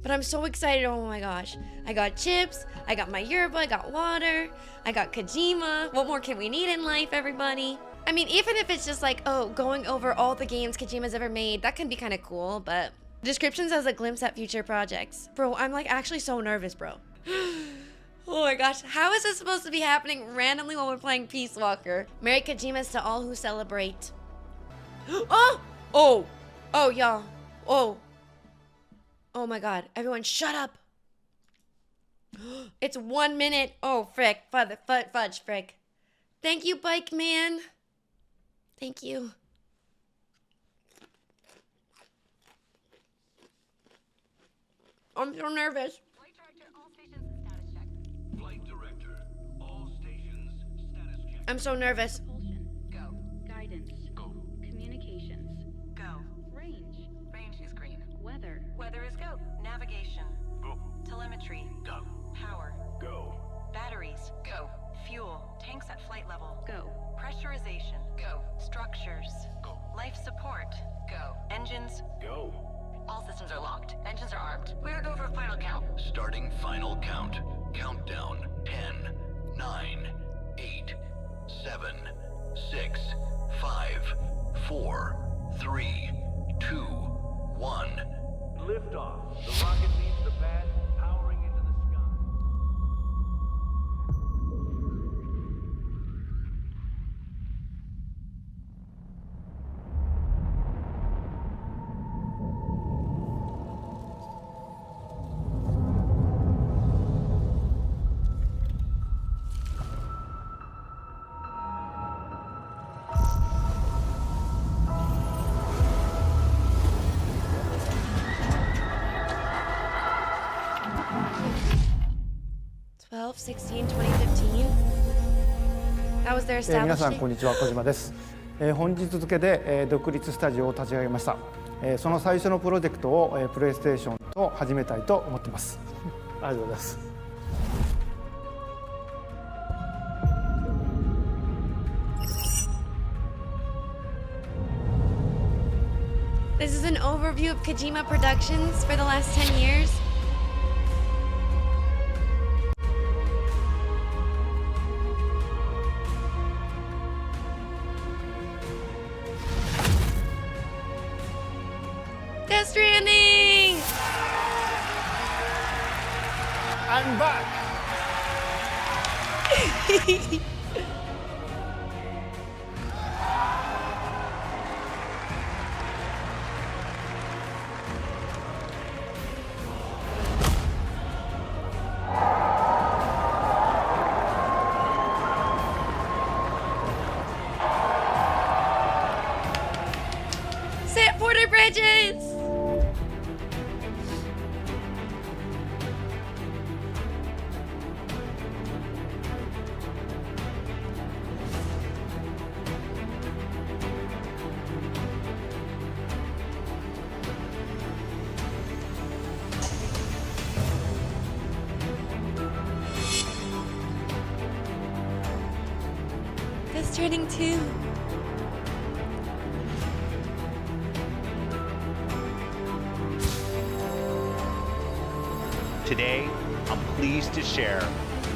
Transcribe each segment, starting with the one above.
But I'm so excited. Oh my gosh. I got chips. I got my yerba. I got water. I got Kojima. What more can we need in life, everybody? I mean, even if it's just like, oh, going over all the games Kojima's ever made, that can be kind of cool, but the description says a glimpse at future projects. Bro, I'm like actually so nervous, bro. Oh my gosh, how is this supposed to be happening randomly while we're playing Peace Walker? Merry Kojimas to all who celebrate. Oh! Oh! Oh, y'all. Oh. Oh my god. Everyone shut up. It's 1 minute. Oh, frick. Fudge, frick. Thank you, Bike Man. Thank you. I'm so nervous. Flight director, all stations, status check. Flight director, all stations, status check. I'm so nervous. Propulsion. Go. Guidance. Go. Communications. Go. Range. Range is green. Weather. Weather is go. Navigation. Go. Telemetry. Go. Power. Go. Batteries. Go. Fuel. Tanks at flight level. Go. Pressurization. Go. Structures. Go. Life support. Go. Engines. Go. All systems are locked. Engines are armed. We are go for final count. Starting final count. Countdown 10, 9, 8, 7, 6, 5, 4, 3, 2, 1. Liftoff. The rocket leaves the pad, powering into the sky. Twelve, 16, 2015. That was their 皆さん establishing. こんにちは、小島です。本日付で独立スタジオを立ち上げました。その最初のプロジェクトをプレイステーションと始めたいと思っています。ありがとうございます。This is an overview of Kojima Productions for the last 10 years. Death Stranding! I'm back! Set Porter Bridges! Death Stranding 2. Today, I'm pleased to share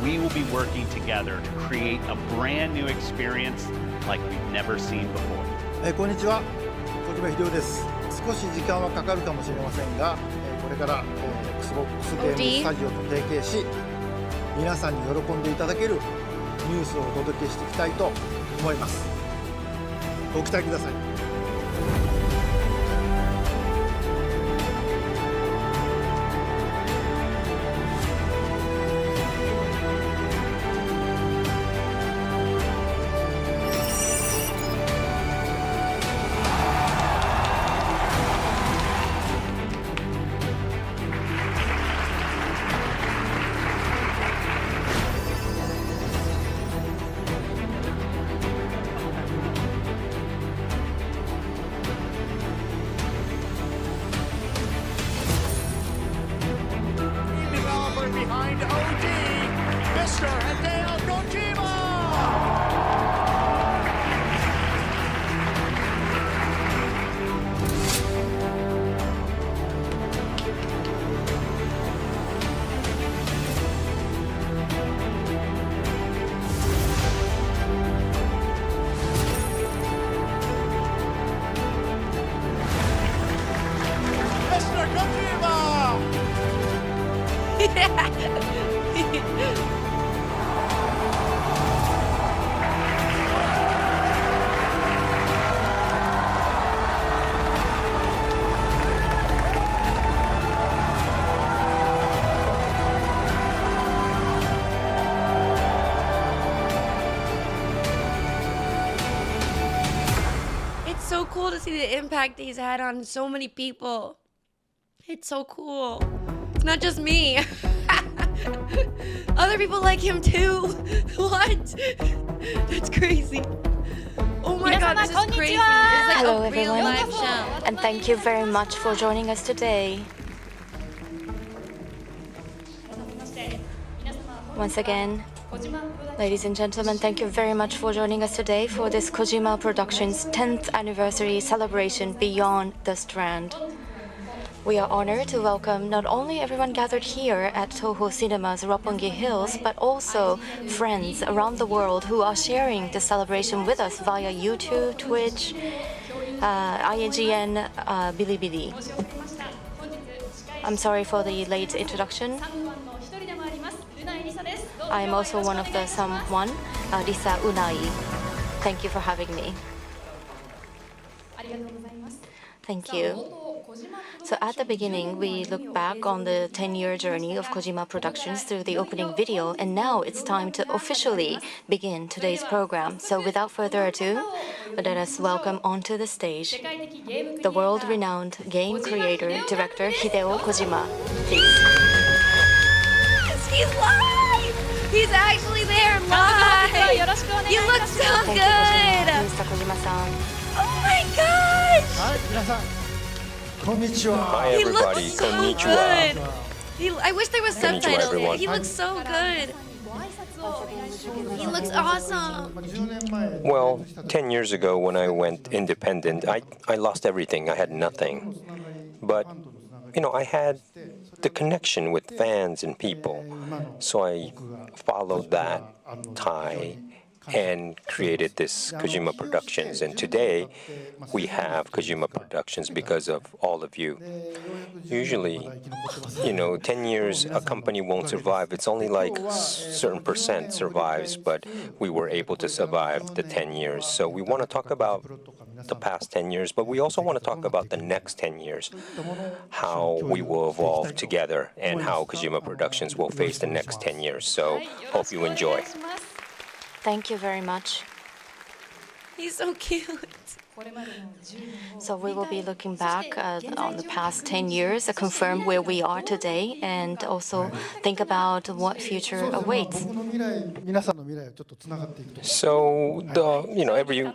we will be working together to create a brand new experience like we've never seen before. こんにちは、小島秀夫です。少し時間はかかるかもしれませんが、これから、Xbox ゲームスタジオと提携し、皆さんに喜んでいただけるニュースをお届けしていきたいと思います。ご期待ください。Developer behind OD, Mr. Hideo Kojima! It's so cool to see the impact he's had on so many people. It's so cool. It's not just me. Other people like him too. What? That's crazy. Oh my god, this is crazy. It's like Hello, a real everyone. live show. And thank you very much for joining us today. Once again, ladies and gentlemen, thank you very much for joining us today for this Kojima Productions 10th anniversary celebration Beyond the Strand. We are honored to welcome not only everyone gathered here at Toho Cinema's Roppongi Hills, but also friends around the world who are sharing the celebration with us via YouTube, Twitch, IGN, Bilibili. I'm sorry for the late introduction. I am also one of the someone, Lisa Unai. Thank you for having me. Thank you. So at the beginning, we look back on the 10-year journey of Kojima Productions through the opening video, and now it's time to officially begin today's program. So without further ado, let us welcome onto the stage the world-renowned game creator, director Hideo Kojima. Please. He's live! He's actually there live! You look so Thank you, good! Mr. Kojima-san. Oh my gosh! はい、皆さん、こんにちは。 Hi He looks everybody, so konnichiwa. good! I wish there was Konnichiwa, subtitles. everyone. He looks so good! He looks awesome! 10年前 Well, 10 years ago when I went independent, I lost everything. I had nothing. But, you know, I had the connection with fans and people. So I followed that tie and created this Kojima Productions. And today, we have Kojima Productions because of all of you. Usually, you know, 10 years, a company won't survive. It's only like a certain percent survives, but we were able to survive the 10 years. So we want to talk about the past 10 years, but we also want to talk about the next 10 years, how we will evolve together and how Kojima Productions will face the next 10 years. So hope you enjoy. Thank you very much. He's so cute. So we will be looking back on the past 10 years, confirm where we are today, and also think about what future awaits. 僕の未来、皆さんの未来をちょっとつながっていくと。 So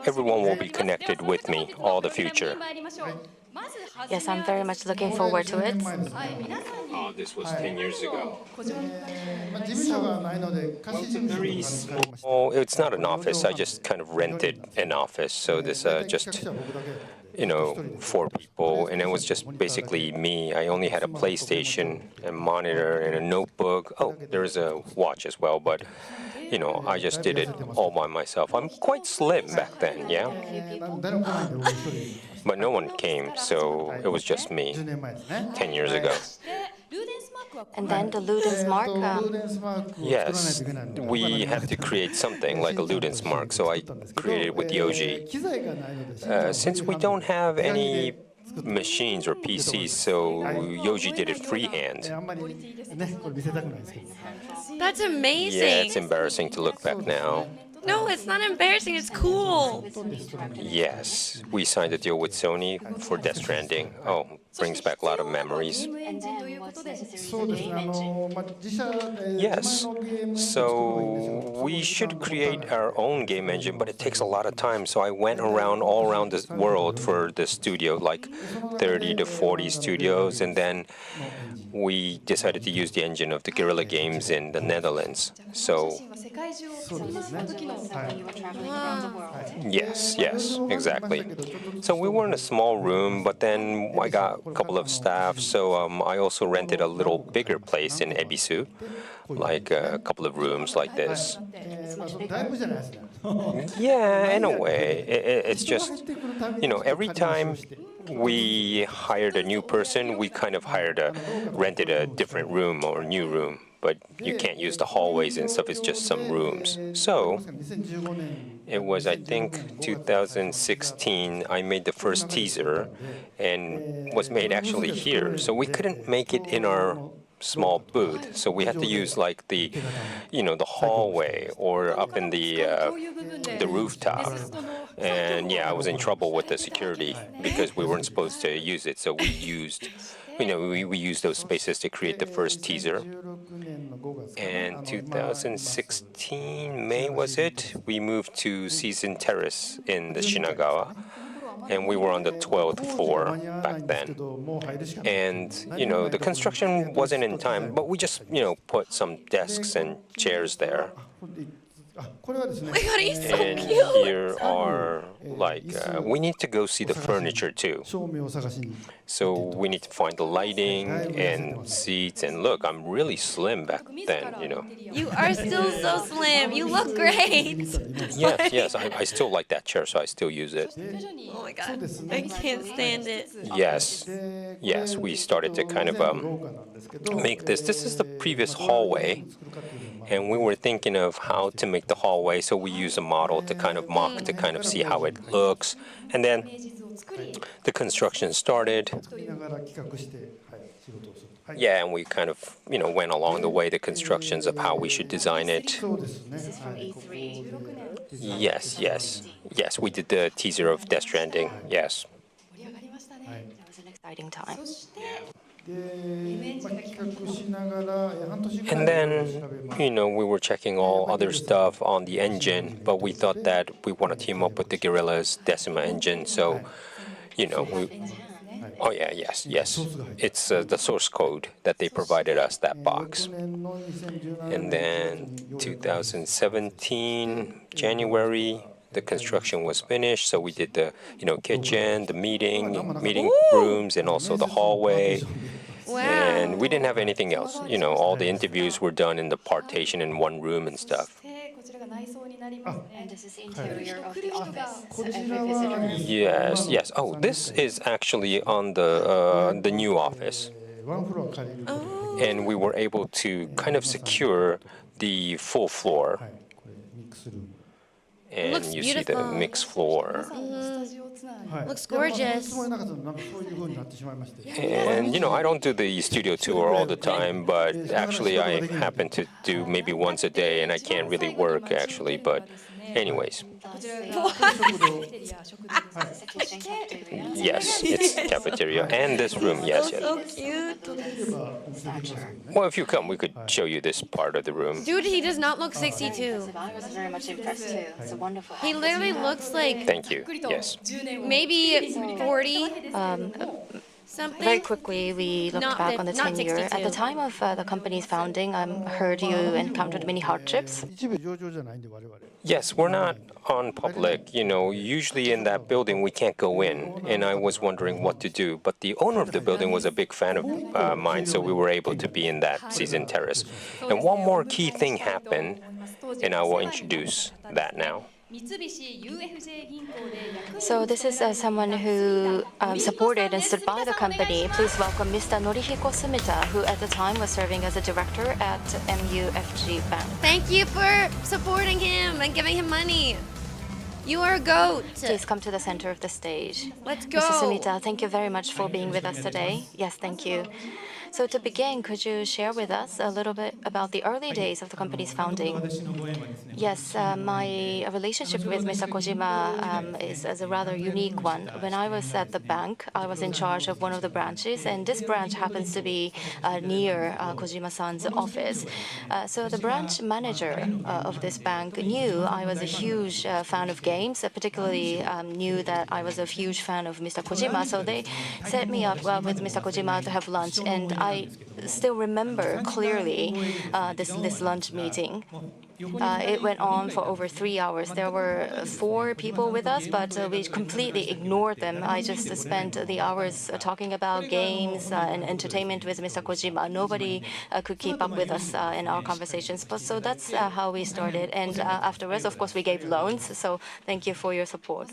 everyone will be connected with me, all the future. Yes, I'm very much looking forward to it. Oh, this was 10 years ago. まあ事務所がないので貸し事務所とか Very に借りました。 small. It's not an office. I just kind of rented an office. So this 大体 just 客者は僕だけだったので you know 4 people, and it was just basically me. I only had a PlayStation, a monitor, and a notebook. Oh, there's a watch as well, but you know I just did it all by myself. I'm quite slim back then, yeah. 誰も来ないんで僕一人で行きました But no one came, so it was just me 10年前ですね。 10 years ago. And then the Ludens mark. ルーデンスマークを作らない Yes, といけないので we had to create something like a Ludens mark, so I created it with Yoji. 機材がないので Since we don't have any machines or PCs, so Yoji did it freehand. あんまりねこれ見せたくないですけど That's Yeah, amazing! it's embarrassing to look back now. No, it's not embarrassing, it's cool! Yes, we signed a deal with Sony for Death Stranding. Oh, brings back a lot of memories. And then what's necessary そうですねまあ自社 Yes, 自前のゲーム so we should create our own game engine, but it takes a lot of time. So I went around all around the world for the studio, like 30 to 40 studios, and then we decided to use the engine of the Guerrilla Games in the Netherlands. So yes, exactly. So we were in a small room, but then I got a couple of staff, so I also rented a little bigger place in Ebisu, like a couple of rooms like this. まあそのだいぶじゃないですね Yeah, in a way. It's just, you know, every time we hired a new person. We kind of rented a different room or a new room, but you can't use the hallways and stuff. It's just some rooms. So it was, I think, 2016. I made the first teaser, and was made actually here. So we couldn't make it in our small booth, so we had to use like the hallway or up in the rooftop. And yeah, I was in trouble with the security because we weren't supposed to use it. So we used those spaces to create the first teaser. And 2016 May was it? We moved to Season Terrace in the Shinagawa. And we were on the 12th floor back then. And, the construction wasn't in time, but we just, put some desks and chairs there. Oh my god, he's so And cute! here are, we need to go see the furniture too. So we need to find the lighting and seats. And look, I'm really slim back then, You are still so slim. You look great. Yes, I still like that chair, so I still use it. Oh my god, I can't stand it. Yes, we started to kind of make this. This is the previous hallway, and we were thinking of how to make the hallway, so we use a model to kind of mock, to kind of see how it looks. And then the construction started. Yeah, and we kind of, went along the way, the constructions of how we should design it. This is from E3. Yes, we did the teaser of Death Stranding, yes. That was an exciting time. And then, we were checking all other stuff on the engine, but we thought that we want to team up with the Guerrilla's Decima engine, so, oh yeah, yes. It's the source code that they provided us, that box. And then 2017, January, the construction was finished, so we did the, kitchen, the meeting rooms, and also the hallway. Wow. And we didn't have anything else. All the interviews were done in the partition in one room and stuff. And this is the interior of the office. So every visitor. Yes. Oh, this is actually on the new office. And we were able to kind of secure the full floor. And Looks you see the beautiful. mixed floor. Looks gorgeous. And, I don't do the studio tour all the time, but actually I happen to do maybe once a day, and I can't really work, actually. But anyways. Yes, it's cafeteria. And this room, yes. So cute. Well, if you come, we could show you this part of the room. Dude, he does not look 62. I was very much impressed too. It's a wonderful. He literally looks like Thank you. Yes. maybe 40 something. Very quickly, we looked Not back on the not tenure. At 62. the time of the company's founding, I heard you encountered many hardships. Yes, we're not on public. Usually in that building we can't go in, and I was wondering what to do. But the owner of the building was a big fan of mine, so we were able to be in that Season Terrace. And one more key thing happened, and I will introduce that now. So this is someone who supported and stood by the company. Please welcome Mr. Norihiko Sumita, who at the time was serving as a director at MUFG Bank. Thank you for supporting him and giving him money. You are a goat. Please come to the center of the stage. Let's go. Mr. Sumita, thank you very much for being with us today. Yes, thank you. So to begin, could you share with us a little bit about the early days of the company's founding? Yes, my relationship with Mr. Kojima is a rather unique one. When I was at the bank, I was in charge of one of the branches, and this branch happens to be near Kojima-san's office. So the branch manager of this bank knew I was a huge fan of games, particularly knew that I was a huge fan of Mr. Kojima. So they set me up with Mr. Kojima to have lunch, and I still remember clearly this lunch meeting. It went on for over 3 hours. There were 4 people with us, but we completely ignored them. I just spent the hours talking about games and entertainment with Mr. Kojima. Nobody could keep up with us in our conversations. So that's how we started. And afterwards, of course, we gave loans. So thank you for your support.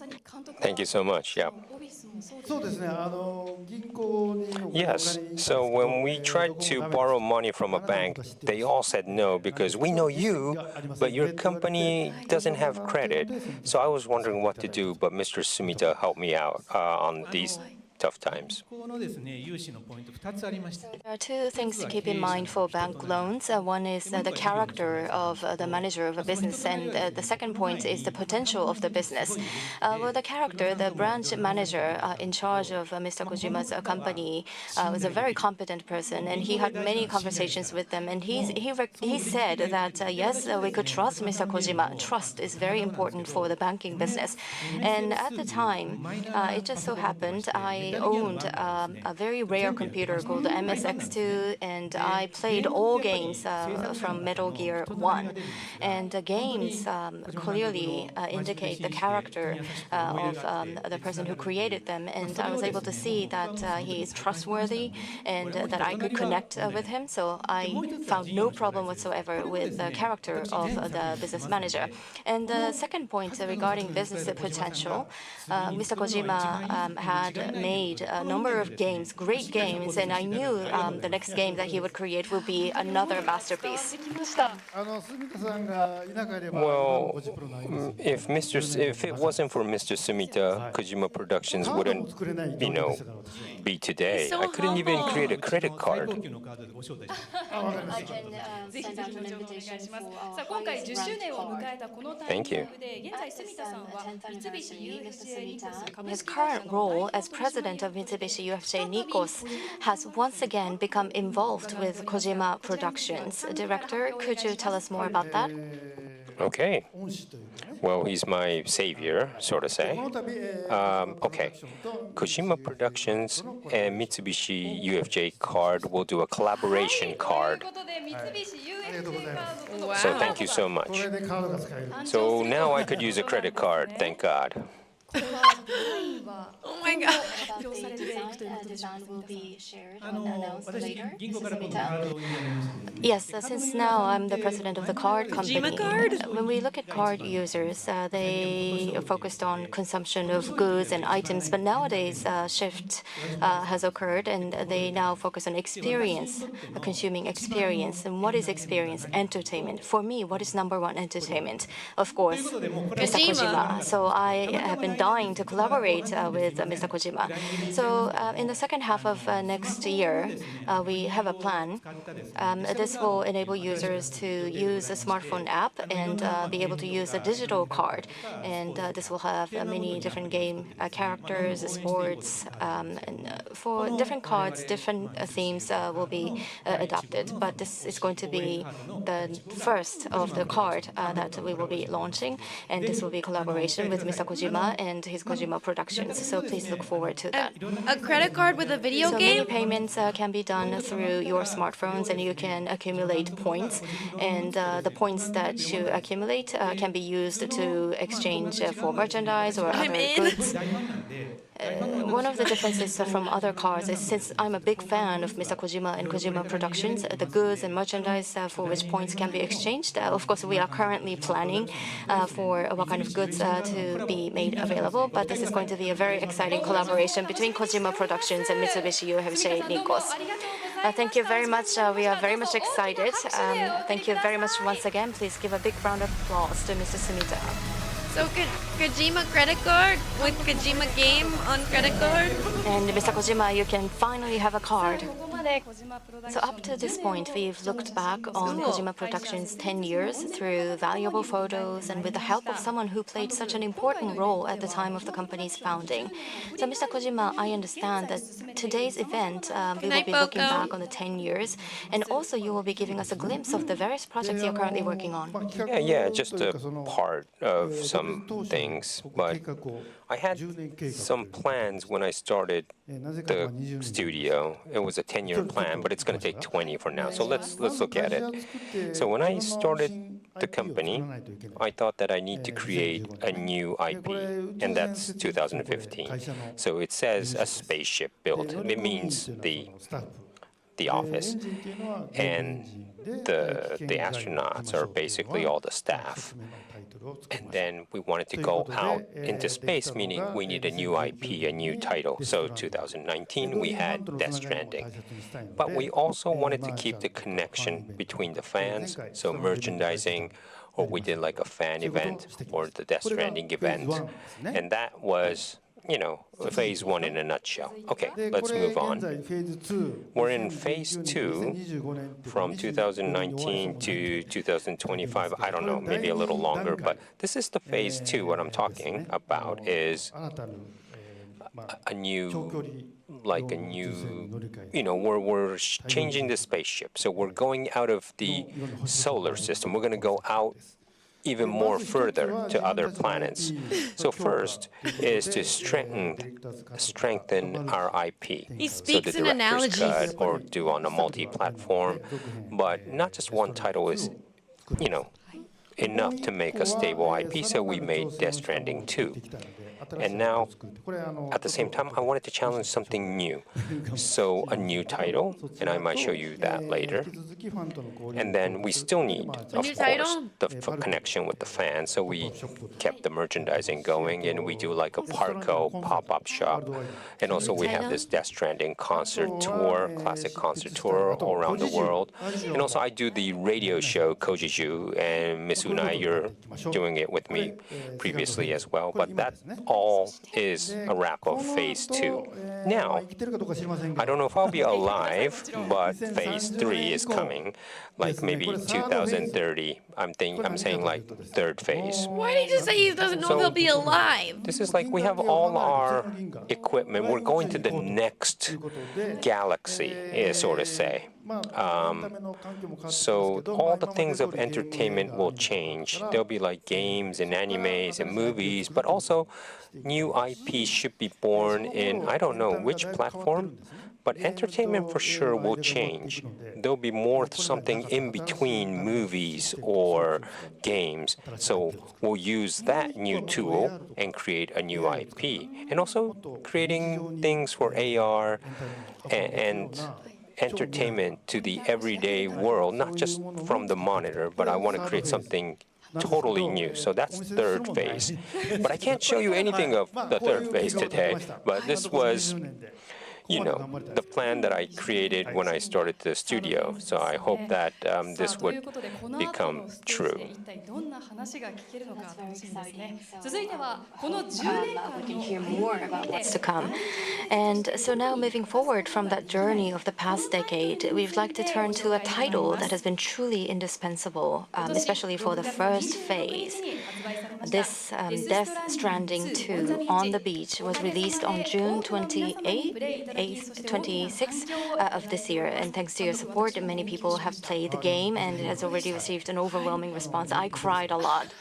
Thank you so much. Yeah. Yes, so when we tried to borrow money from a bank, they all said no because we know you, but your company doesn't have credit. So I was wondering what to do, but Mr. Sumita helped me out on these tough times. There are two things to keep in mind for bank loans. One is the character of the manager of a business, and the second point is the potential of the business. Well, the character, the branch manager in charge of Mr. Kojima's company was a very competent person, and he had many conversations with them. And he said that yes, we could trust Mr. Kojima. Trust is very important for the banking business. And at the time, it just so happened I owned a very rare computer called MSX2, and I played all games from Metal Gear 1. And the games clearly indicate the character of the person who created them. And I was able to see that he is trustworthy and that I could connect with him. So I found no problem whatsoever with the character of the business manager. And the second point regarding business potential, Mr. Kojima had made a number of games, great games, and I knew the next game that he would create will be another masterpiece. Well, if it wasn't for Mr. Sumita, Kojima Productions wouldn't, be today. So I couldn't even humble. create a credit card. I can send out an invitation for our さあ今回 highest 10周 ranked 年を card. 迎えたこのタイ Thank ミ you. ングで現在住田さんは 10th 三菱 anniversary, Mr. UFJ ニコス Sumita, 株 his 式会社 current の role 代 as 表取締 president of 役として Mitsubishi UFJ Nikos has once again become involved with Kojima Productions. Director, could you tell us more about that? Okay. Well, he's my savior, so to say. Okay. Kojima Productions and Mitsubishi UFJ Card will do a collaboration とい card. うことで三菱 UFJ カードと So thank you so much. So now I could use a credit card, thank God. Oh my god. About the design will be shared and announced later. Mr. Sumita? Yes, since now I'm the president of the card company. Kojima card? When we look at card users, they focused on consumption of goods and items, but nowadays shift has occurred, and they now focus on experience, consuming experience. And what is experience? Entertainment. For me, what is number one? Entertainment. Of course, Mr. Kojima. So I have been dying to collaborate with Mr. Kojima. So in the second half of next year, we have a plan. This will enable users to use a smartphone app and be able to use a digital card. And this will have many different game characters, sports, and for different cards, different themes will be adopted. But this is going to be the first of the card that we will be launching, and this will be collaboration with Mr. Kojima and his Kojima Productions. So please look forward to that. A credit card with a video So many game? payments can be done through your smartphones, and you can accumulate points. And the points that you accumulate can be used to exchange for merchandise or I'm other in. goods. One of the differences from other cards is since I'm a big fan of Mr. Kojima and Kojima Productions, the goods and merchandise for which points can be exchanged. Of course, we are currently planning for what kind of goods to be made available, but this is going to be a very exciting collaboration between Kojima Productions and Mitsubishi UFJ Nikos. Thank you very much. We are very much excited. Thank you very much once again. Please give a big round of applause to Mr. Sumita. So Kojima credit card with Kojima game on credit card? And Mr. Kojima, you can finally have a card. ここまで小島プロダクシ So ョン up to this point, we've looked back on Kojima Productions' 10 years through valuable photos and with the help of someone who played such an important role at the time of the company's founding. So Mr. Kojima, I understand that today's event, we will be looking back on the 10 years, and also you will be giving us a glimpse of the various projects you're currently working on. Yeah, just a part of some things, but I had some plans when I started the studio. It was a 10-year plan, but it's going to take 20 for now. So let's look at it. So when I started the company, I thought that I need to create a new IP, and that's 2015. So it says a spaceship built. It means the the office, and the astronauts are basically all the staff. And then we wanted to go out into space, meaning we need a new IP, a new title. So 2019, we had Death Stranding. But we also wanted to keep the connection between the fans, so merchandising, or we did like a fan event or the Death Stranding event. And that was, phase one in a nutshell. Okay, let's move on. We're in phase two from 2019 to 2025. I don't know, maybe a little longer, but this is the phase two. What I'm talking about is a new, we're changing the spaceship. So we're going out of the solar system. We're going to go out even more further to other planets. So first is to strengthen our IP. He speaks in analogies. Cut or do on a multi-platform, but not just one title is, enough to make a stable IP. So we made Death Stranding 2. And now, at the same time, I wanted to challenge something new. So a new title, and I might show you that later. And then we still need, of course, the connection with the fans. So we kept the merchandising going, and we do like a Parco pop-up shop. And also we have this Death Stranding concert tour, classic concert tour all around the world. And also I do the radio show, Kojiju, and Miss Unai, you're doing it with me previously as well. But that all is a wrap of phase two. Now, I don't know if I'll be alive, but phase three is coming, like maybe 2030. I'm saying like third phase. Why did you say he doesn't know if he'll be alive? This is like we have all our equipment. We're going to the next galaxy, so to say. So all the things of entertainment will change. There'll be like games and animes and movies, but also new IPs should be born in, I don't know which platform, but entertainment for sure will change. There'll be more something in between movies or games. So we'll use that new tool and create a new IP. And also creating things for AR and entertainment to the everyday world, not just from the monitor, but I want to create something totally new. So that's third phase. But I can't show you anything of the third phase today. But this was, the plan that I created when I started the studio. So I hope that this would become true. We can hear more about what's to come. And so now moving forward from that journey of the past decade, we'd like to turn to a title that has been truly indispensable, especially for the first phase. This Death Stranding 2 on the Beach was released on June 26th of this year. And thanks to your support, many people have played the game and it has already received an overwhelming response. I cried a lot.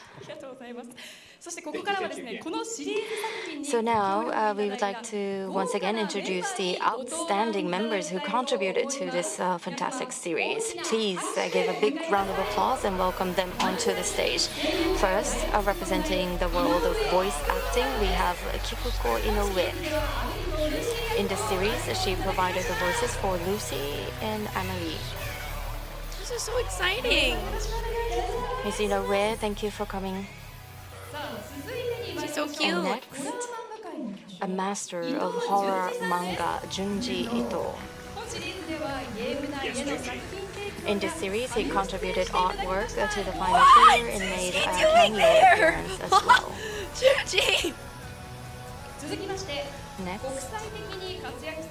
So now we would like to once again introduce the outstanding members who contributed to this fantastic series. Please give a big round of applause and welcome them onto the stage. First, representing the world of voice acting, we have Kikuko Inoue. In the series, she provided the voices for Lucy and Annalie. This is so exciting. Ms. Inoue, thank you for coming. She's so cute. And next, a master of horror manga, Junji Ito. In this series, he contributed artwork to the final figure and made a cameo appearance as well. Junji! Next,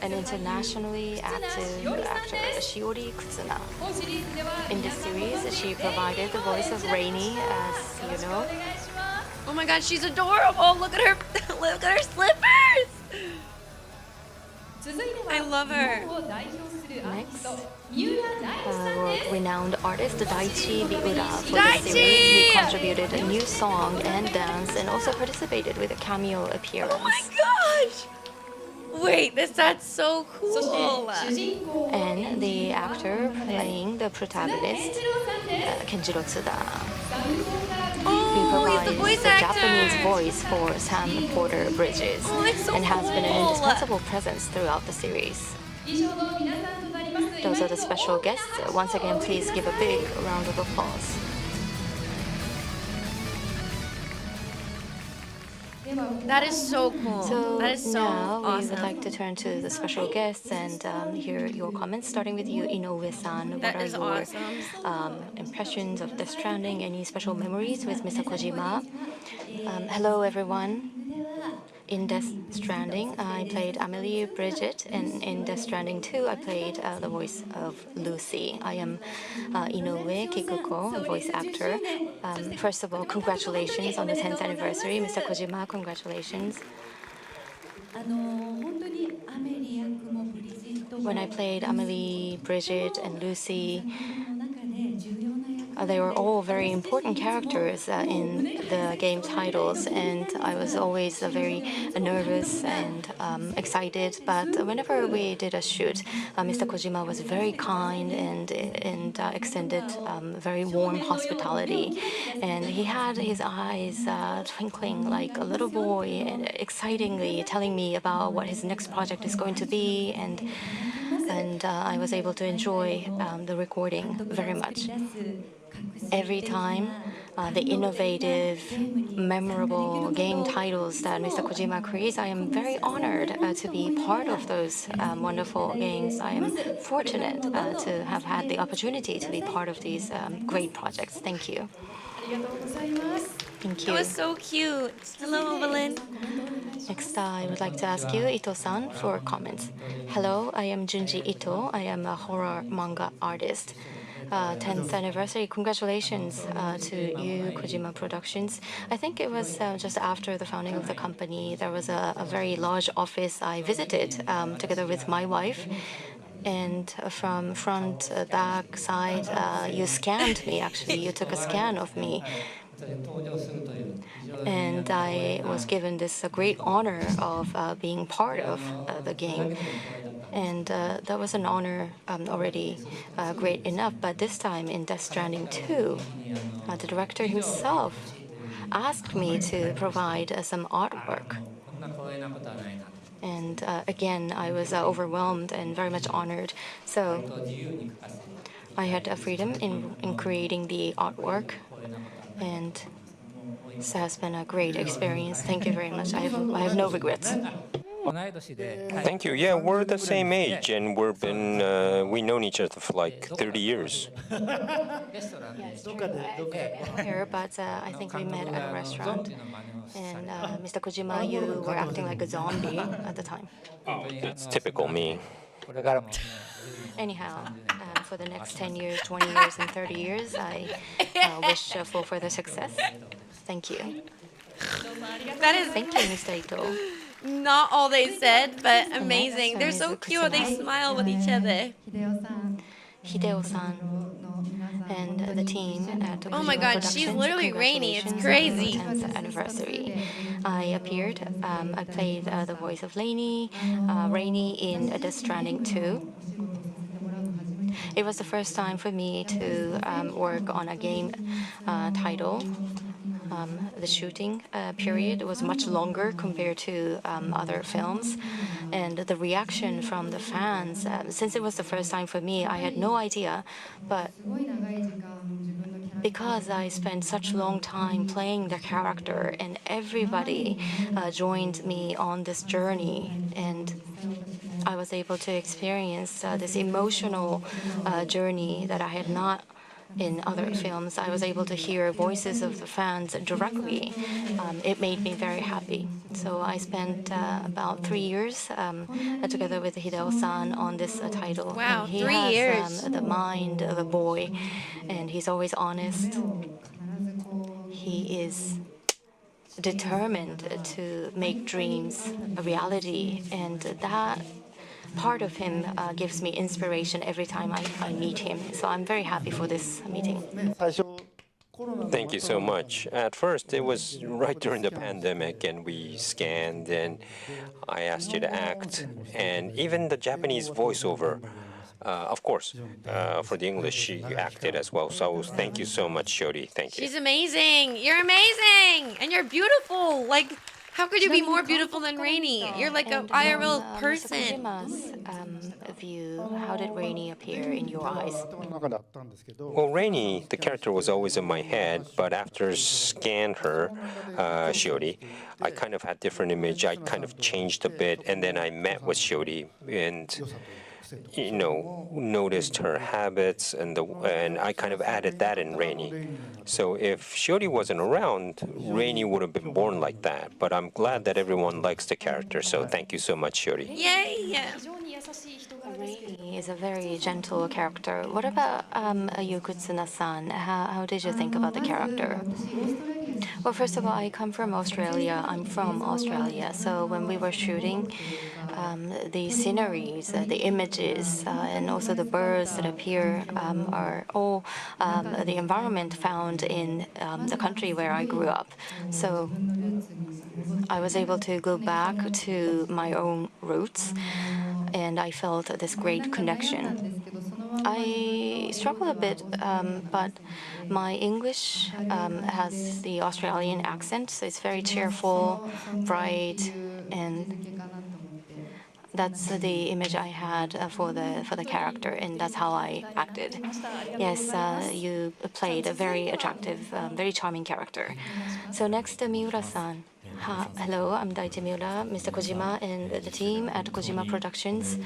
an internationally active actor, Shiori Kutsuna. In this series, she provided the voice of Rainy, as you know. Oh my god, she's adorable! Look at her! Look at her slippers! I love her. Next, world-renowned artist Daichi Miura. For the series, he contributed a new song and dance, and also participated with a cameo appearance. Oh my gosh! Wait, that's so cool. And the actor playing the protagonist, Kenjiro Tsuda. He provides the voice Japanese voice for Sam Porter Bridges, so and has been an indispensable presence throughout the series. Those are the special guests. Once again, please give a big round of applause. That is so cool. So That is so now we awesome. would like to turn to the special guests and hear your comments, starting with you, Inoue-san. What That are is your awesome. impressions of Death Stranding? Any special memories with Mr. Kojima? Hello, everyone. In Death Stranding, I played Amelie Bridget, and in Death Stranding 2, I played the voice of Lucy. I am Inoue Kikuko, a voice actor. First of all, congratulations on the 10th anniversary. Mr. Kojima, congratulations. When I played Amelie, Bridget, and Lucy, they were all very important characters in the game titles, and I was always very nervous and excited. But whenever we did a shoot, Mr. Kojima was very kind and extended very warm hospitality, and he had his eyes twinkling like a little boy, and excitingly telling me about what his next project is going to be, and I was able to enjoy the recording very much. Every time, the innovative, memorable game titles that Mr. Kojima creates, I am very honored to be part of those wonderful games. I am fortunate to have had the opportunity to be part of these great projects. Thank you. Thank you. That was so cute. Hello, Evelyn. Next, I would like to ask you, Ito-san, for comments. Hello, I am Junji Ito. I am a horror manga artist. 10th anniversary. Congratulations to you, Kojima Productions. I think it was just after the founding of the company. There was a very large office I visited together with my wife. And from front, back, side, you scanned me, actually. You took a scan of me. And I was given this great honor of being part of the game. And that was an honor already great enough. But this time in Death Stranding 2, the director himself asked me to provide some artwork. And again, I was overwhelmed and very much honored. So I had freedom in creating the artwork. And this has been a great experience. Thank you very much. I have no regrets. Thank you. Yeah, we're the same age, and we've known each other for like 30 years. Here, but I think we met at a restaurant. And Mr. Kojima, you were acting like a zombie at the time. It's typical me. Anyhow, for the next 10 years, 20 years, and 30 years, I wish for further success. Thank you. That is Thank you, Mr. Ito. not all they said, but amazing. They're so cute. They smile with each other. Hideo-san and the team at Oh my Kojima God, Productions, she's literally Rainy. It's congratulations crazy. on the 10th anniversary. I appeared. I played the voice of Rainy in Death Stranding 2. It was the first time for me to work on a game title. The shooting period was much longer compared to other films. And the reaction from the fans, since it was the first time for me, I had no idea. But because I spent such a long time playing the character, and everybody joined me on this journey, and I was able to experience this emotional journey that I had not in other films. I was able to hear voices of the fans directly. It made me very happy. So I spent about 3 years together with Hideo-san on this title. Wow, And he 3 has years. the mind of a boy, and he's always honest. He is determined to make dreams a reality, and that part of him gives me inspiration every time I meet him. So I'm very happy for this meeting. Thank you so much. At first, it was right during the pandemic, and we scanned, and I asked you to act, and even the Japanese voiceover. Of course, for the English, you acted as well. So thank you so much, Shodi. Thank you. She's amazing. You're amazing. And you're beautiful. Like, How could you be more beautiful than Rainy? You're like an IRL Mr. person. Kojima's view, how did Rainy appear in your eyes? Well, Rainy, the character was always in my head, but after scanned her, Shiori, I kind of had different image. I kind of changed a bit, and then I met with Shiori and noticed her habits, and I kind of added that in Rainy. So if Shiori wasn't around, Rainy would have been born like that. But I'm glad that everyone likes the character, so thank you so much, Shiori. Yay! Rainy is a very gentle character. What about Yukutsuna-san? How did you think about the character? Well, first of all, I come from Australia. I'm from Australia. So when we were shooting, the sceneries, the images, and also the birds that appear are all the environment found in the country where I grew up. So I was able to go back to my own roots, and I felt this great connection. I struggle a bit, but my English has the Australian accent, so it's very cheerful, bright, and that's the image I had for the character, and that's how I acted. Yes, you played a very attractive, very charming character. So next, Miura-san. Hello, I'm Daichi Miura, Mr. Kojima, and the team at Kojima Productions.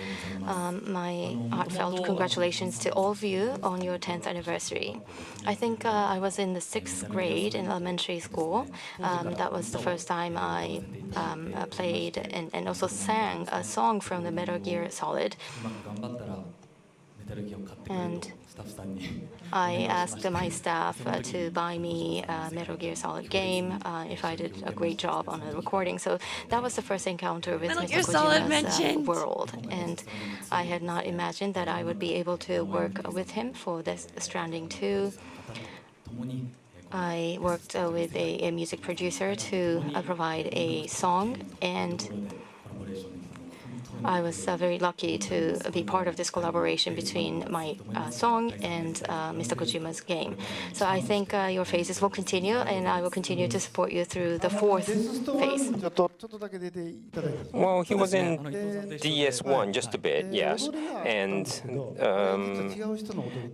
My heartfelt congratulations to all of you on your 10th anniversary. I think I was in the 6th grade in elementary school. That was the first time I played and also sang a song from the Metal Gear Solid. And I asked my staff to buy me a Metal Gear Solid game if I did a great job on a recording. So that was the first encounter with Mr. Kojima's world. And I had not imagined that I would be able to work with him for this Stranding 2. I worked with a music producer to provide a song, and I was very lucky to be part of this collaboration between my song and Mr. Kojima's game. So I think your phases will continue, and I will continue to support you through the 4th phase. Well, he was in DS1 just a bit, yes. And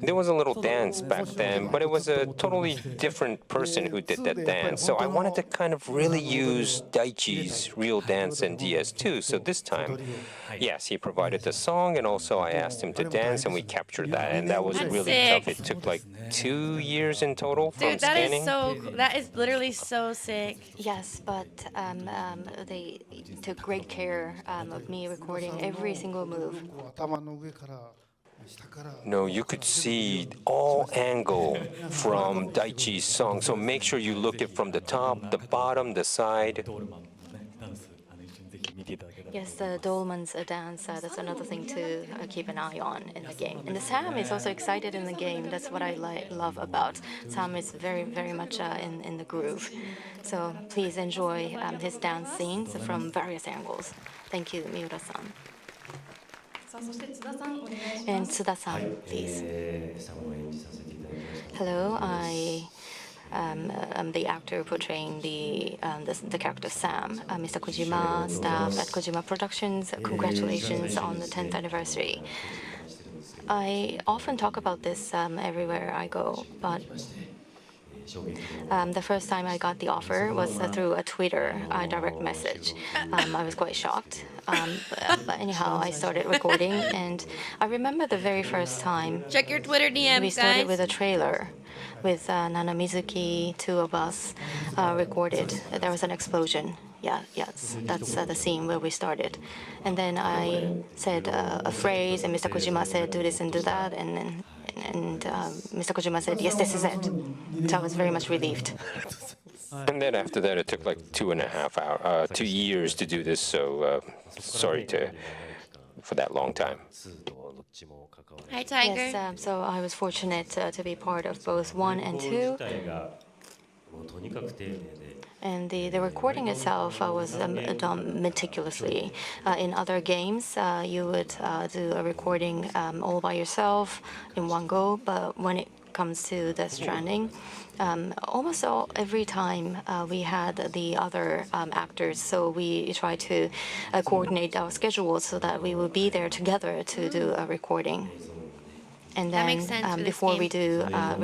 there was a little dance back then, but it was a totally different person who did that dance. So I wanted to kind of really use Daichi's real dance in DS2. So this time, yes, he provided the song, and also I asked him to dance, and we captured that, and that was really tough. It took like 2 years in total from scanning. That is literally so sick. Yes, but they took great care of me recording every single move. No, you could see all angle from Daichi's song, so make sure you look it from the top, the bottom, the side. Yes, the Dolman's dance, that's another thing to keep an eye on in the game. And the Sam is also excited in the game. That's what I love about Sam. Is very, very much in the groove. So please enjoy his dance scenes from various angles. Thank you, Miura-san. And Tsuda-san, please. Hello, I'm the actor portraying the character Sam. Mr. Kojima, staff at Kojima Productions, congratulations on the 10th anniversary. I often talk about this everywhere I go, but the first time I got the offer was through a Twitter direct message. I was quite shocked. But anyhow, I started recording, and I remember the very first time. Check your Twitter DMs, we started with a trailer with Nana Mizuki, 2 of us recorded. There was an explosion. Yes, that's the scene where we started. And then I said a phrase, and Mr. Kojima said, do this and do that, and Mr. Kojima said, yes, this is it. So I was very much relieved. And then after that, it took like 2 years to do this, so sorry for that long time. Hi, Tiger. Yes, so I was fortunate to be part of both 1 and 2. And the recording itself was done meticulously. In other games, you would do a recording all by yourself in one go, but when it comes to the Stranding. Almost every time we had the other actors, so we try to coordinate our schedules so that we will be there together to do a recording. And That then makes sense for this before we game. do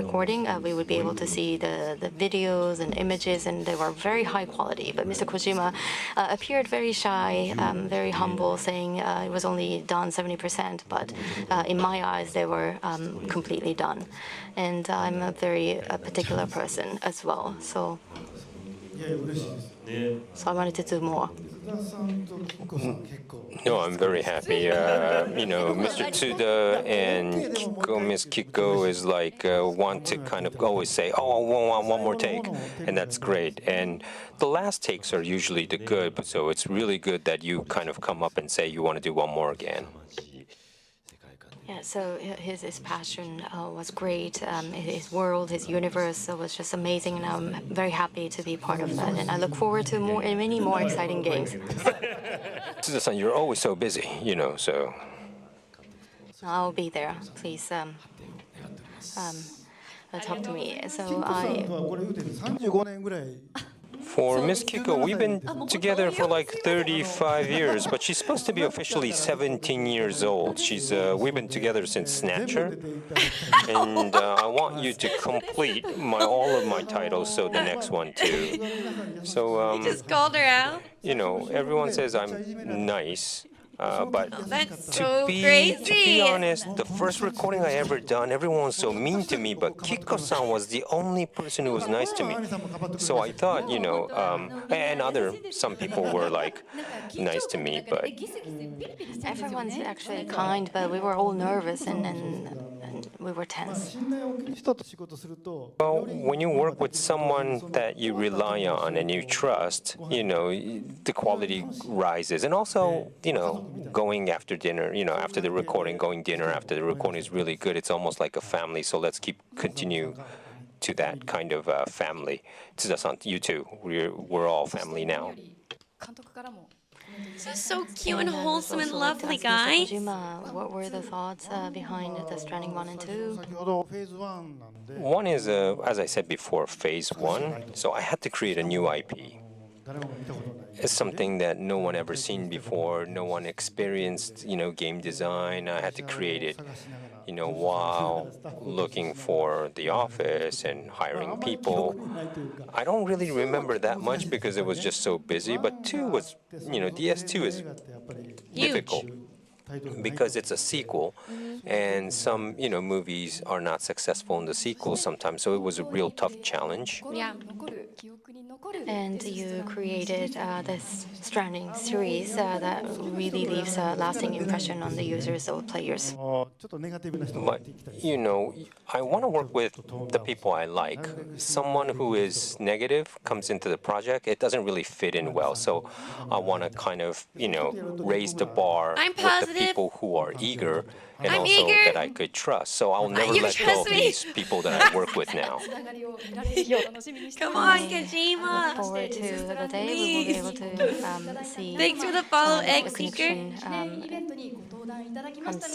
recording, we would be able to see the videos and images, and they were very high quality. But Mr. Kojima appeared very shy, very humble, saying it was only done 70%. But in my eyes, they were completely done. And I'm a very particular person as well, so I wanted to do more. No, I'm very happy. Mr. Tsuda and Miss Kiko is like want to kind of always say, "Oh, I want one more take," and that's great. And the last takes are usually the good, but so it's really good that you kind of come up and say you want to do one more again. Yeah, so his passion was great. His world, his universe was just amazing, and I'm very happy to be part of that. And I look forward to many more exciting games. Tsuda-san, you're always so busy, so. I'll be there. Please talk to me. So For Miss Kiko, we've been together for like 35 years, but she's supposed to be officially 17 years old. We've been together since Snatcher, and I want you to complete all of my titles, so the next one too. So You just called her out? Everyone says I'm nice. But That's to so be crazy. honest, the first recording I ever done, everyone was so mean to me, but Kiko-san was the only person who was nice to me. So I thought, and some people were like nice to me, but everyone's actually kind, but we were all nervous and we were tense. well, when you work with someone that you rely on and you trust, the quality rises. And also, going after dinner, after the recording, going dinner after the recording is really good. It's almost like a family, so let's continue to that kind of family. Tsuda-san, you too. We're all family now. This is so cute and wholesome and Also, lovely, Mr. guys. Kojima, what were the thoughts behind the Stranding 1 and 2? One is, as I said before, phase one. So I had to create a new IP. It's something that no one ever seen before. No one experienced, game design. I had to create it, while looking for the office and hiring people. I don't really remember that much because it was just so busy. But two was, DS2 is difficult because it's a sequel, and some, movies are not successful in the sequel sometimes. So it was a real tough challenge. Yeah. And you created this Stranding series that really leaves a lasting impression on the users or players. But, I want to work with the people I like. Someone who is negative comes into the project, it doesn't really fit in well. So I want to kind of, raise the bar with the people who are eager and I'm also eager. that I could trust. So I'll never You let go trust of me. these people that I work with now. Come on, Look Kojima. forward to the day we will be able to see Thanks for the follow, the Egg Seeker. connection comes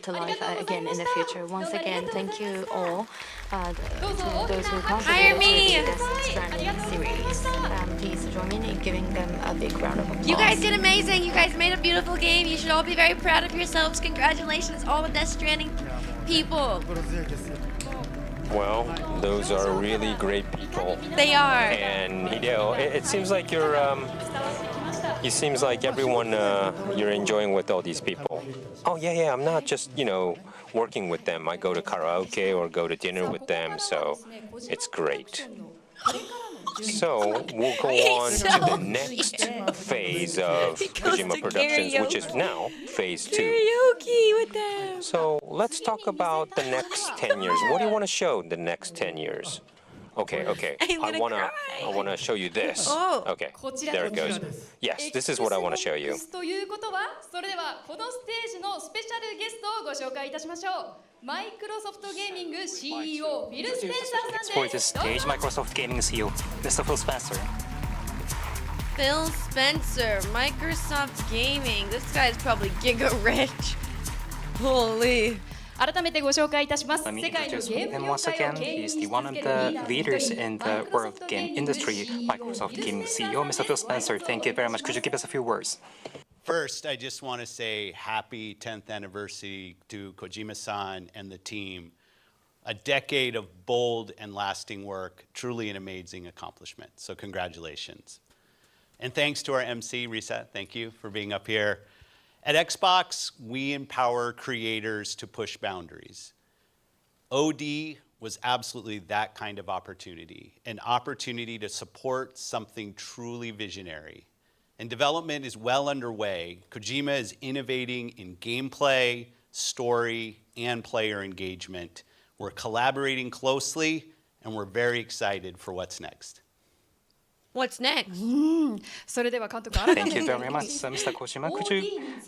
to life again in the future. Once again, thank you all to those who Hire contributed me. to this Stranding series. Please join me in giving them a big round of applause. You guys did amazing. You guys made a beautiful game. You should all be very proud of yourselves. Congratulations, all the Death Stranding people. Well, those are really great people. They are. And Hideo, it seems like it seems like everyone you're enjoying with all these people. Oh yeah, I'm not just, working with them. I go to karaoke or go to dinner with them, so it's great. So we'll go on to the next phase of He goes Kojima to Productions, which is karaoke. now phase 2. Karaoke with them. So let's talk about the next 10 years. What do you want to show the next 10 years? Okay. I'm gonna cry. I wanna show you this. Oh. Okay, there it goes. Yes, this is what I want to show you. ということは、それではこのステージのスペシャルゲストをご紹介いたしましょう。マイクロソフトゲーミング CEO フィル・スペンサーさん For で the す。どうぞ stage, Microsoft Gaming CEO, Mr. Phil Spencer. Phil Spencer, Microsoft Gaming. This guy's probably giga rich. Holy. 改めてご紹介いたします。 Let me 世界の introduce ゲーム him 業 once 界を again. 牽引 He is し the 続 one of ける the リーダーの一 leaders 人 in the マイクロ world ソ of フト game ゲーミング industry, CEO Microsoft フィル Gaming スペン CEO, サー Mr. Phil Spencer. Thank you very much. Could you give us a few words? First, I just want to say happy 10th anniversary to Kojima-san and the team. A decade of bold and lasting work, truly an amazing accomplishment. So congratulations. And thanks to our MC, Risa, thank you for being up here. At Xbox, we empower creators to push boundaries. OD was absolutely that kind of opportunity, an opportunity to support something truly visionary. And development is well underway. Kojima is innovating in gameplay, story, and player engagement. We're collaborating closely, and we're very excited for what's next. What's next? それでは監督改め Thank て you very much. So, Mr. Kojima, could you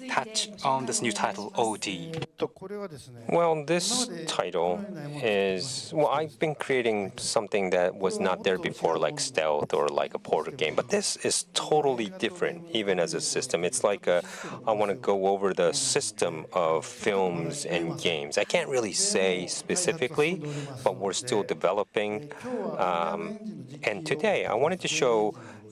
touch on this new title, OD? これはですね Well, this title is, well, I've been creating something that was not there before, like stealth or like a portal game, but this is totally different, even as a system. It's like I want to go over the system of films and games. I can't really say specifically, but we're still developing. And today, I wanted to show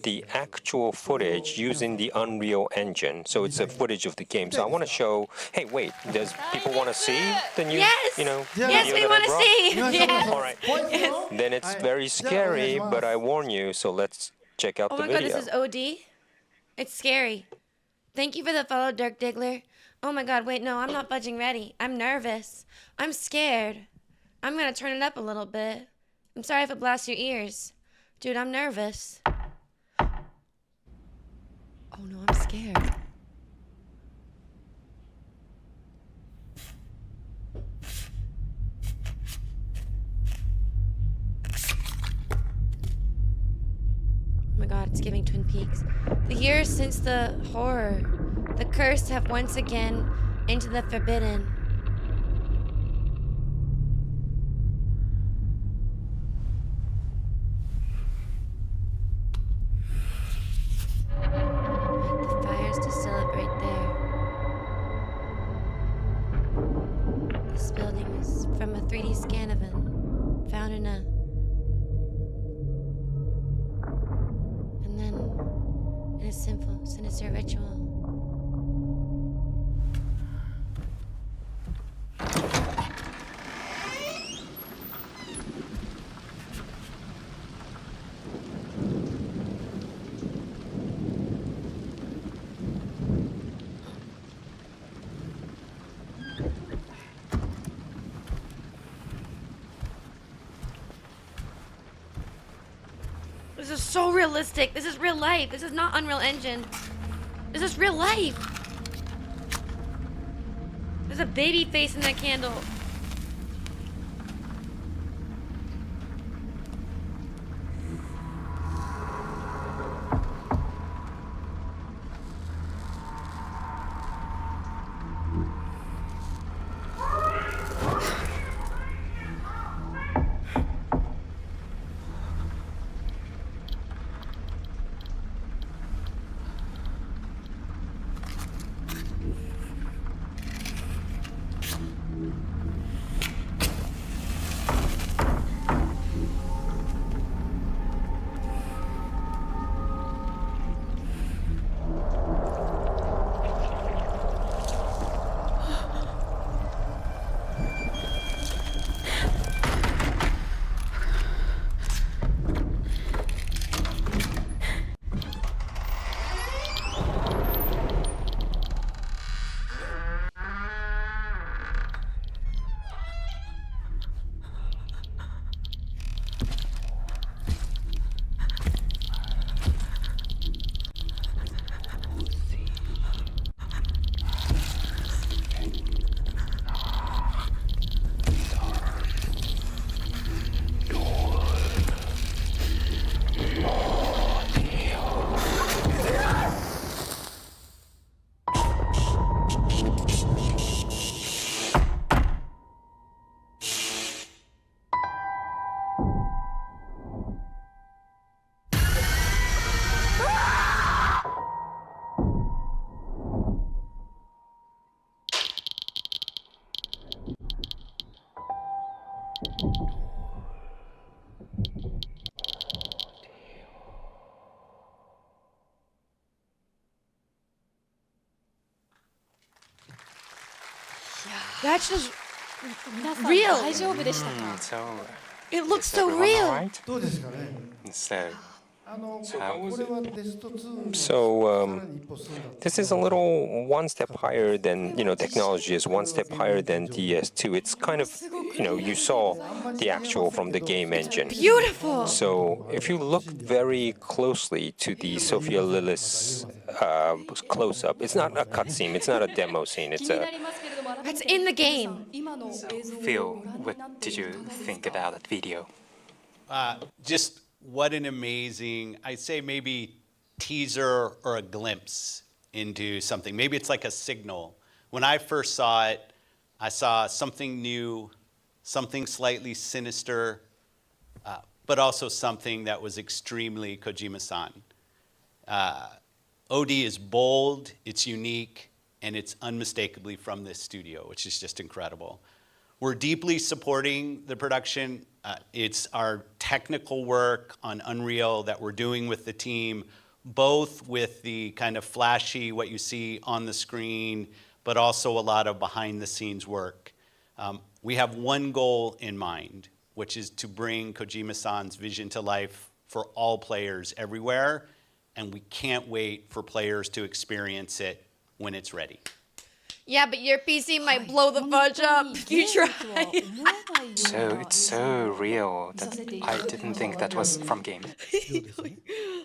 the actual footage using the Unreal Engine. So it's a footage of the game. So I want to show, hey, wait, does people want to see the new, Yes! video Yes, we that I want to brought? see! Yes. All right. Then it's very scary, but I warn you, so let's check out Oh the my god, video. this is OD? It's scary. Thank you for the follow, Dirk Diggler. Oh my god, wait, no, I'm not budging ready. I'm nervous. I'm scared. I'm gonna turn it up a little bit. I'm sorry if it blasts your ears. Dude, I'm nervous. Oh no, I'm scared. Oh my god, it's giving Twin Peaks. The years since the horror, the cursed have once again into the forbidden. The fire's to celebrate there. This building is from a 3D scan of it, found in a. And then in a simple, sinister ritual. This is so realistic. This is real life. This is not Unreal Engine. This is real life. There's a baby face in that candle. That's just 皆さん Real. 大丈夫でしたか？ So, it looks is so everyone real. alright? どうですかね。 So, これはテスト2 So, さらに一歩進んだ。 this is a little one step higher than, technology is one step higher than DS2. It's kind of, you saw the actual from the game engine. Beautiful. So if you look very closely to the Sophia Lillis close-up, it's not a cutscene, it's not a demo scene, 気 it's に a なりますけれども、改め That's て in the 皆さ game. ん今の映像を Phil, ご覧に what なって did you いかがです think か？ about that video? Just what an amazing, I'd say maybe teaser or a glimpse into something. Maybe it's like a signal. When I first saw it, I saw something new, something slightly sinister, but also something that was extremely Kojima-san. OD is bold, it's unique, and it's unmistakably from this studio, which is just incredible. We're deeply supporting the production. It's our technical work on Unreal that we're doing with the team, both with the kind of flashy, what you see on the screen, but also a lot of behind the scenes work. We have one goal in mind, which is to bring Kojima-san's vision to life for all players everywhere, and we can't wait for players to experience it when it's ready. Yeah, but your PC might blow the fudge up. You try. So, it's so real that I didn't think that was from game. Yeah,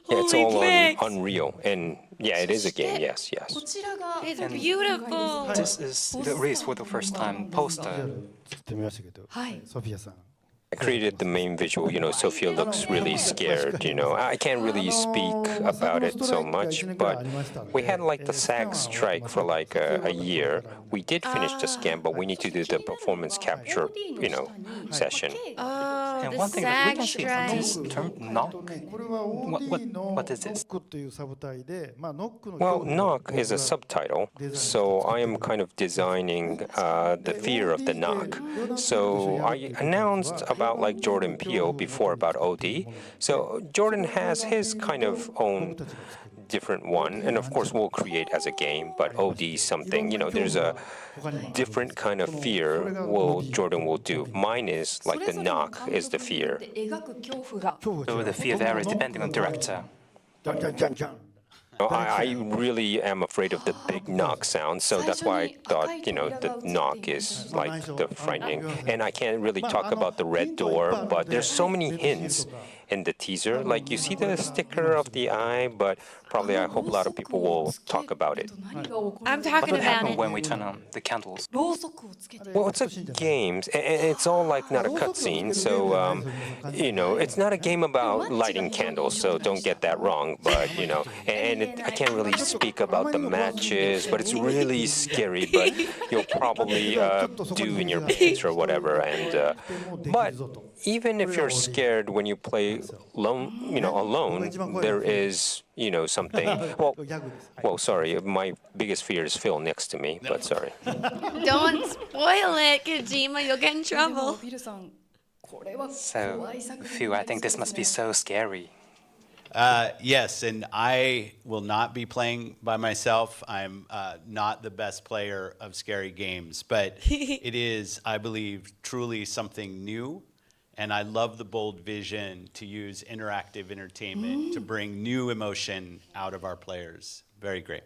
it's Holy all on pigs. Unreal, and yeah, it is a game. Yes, こ yes. ちらが It's 今回 beautiful. です This is the release for the first time ビジュア poster. ル作ってみましたけど、はいソフィアさん。 I created the main visual. Sophia looks really scared. I can't really speak about it so much, but we had like the SAG strike for like a year. We did finish the scan, but we need to do the performance capture, session. Oh, And the one thing that we SAG can see is strike. this term knock. これは What is this? ノックというサブタイで、まあノックの Well, knock is a subtitle, so I am kind of designing the fear of the knock. So I announced about like Jordan Peele before about OD. So Jordan has his kind of own different one, and of course we'll create as a game, but OD something, there's a different kind of fear Jordan will do. Mine is like the knock is the fear. 描く恐怖が So the fear varies depending on director. ジャンジャンジャンジャン。 I really am afraid of the big knock sound, so that's why I thought, the knock is like the frightening. And I can't really talk about the red door, but there's so many hints in the teaser. Like you see the sticker of the eye, but probably I hope a lot of people will talk about it. 何が起こる I'm What talking would about happen it. when we turn on the candles? ろうそくをつけて Well, it's a game, and it's all like not a cutscene, so, it's not a game about lighting candles, so don't get that wrong, but, I can't really speak about the matches, but it's really scary, but you'll probably do in your pants or whatever, and, but even if you're scared when you play alone, there is, something, well, sorry, my biggest fear is Phil next to me, but sorry. Don't spoil it, Kojima. You'll get in でも trouble. ビルさんこれは So, 怖い作品 Phil, I think this must be so scary. Yes, and I will not be playing by myself. I'm not the best player of scary games, but it is, I believe, truly something new. And I love the bold vision to use interactive entertainment to bring new emotion out of our players. Very great.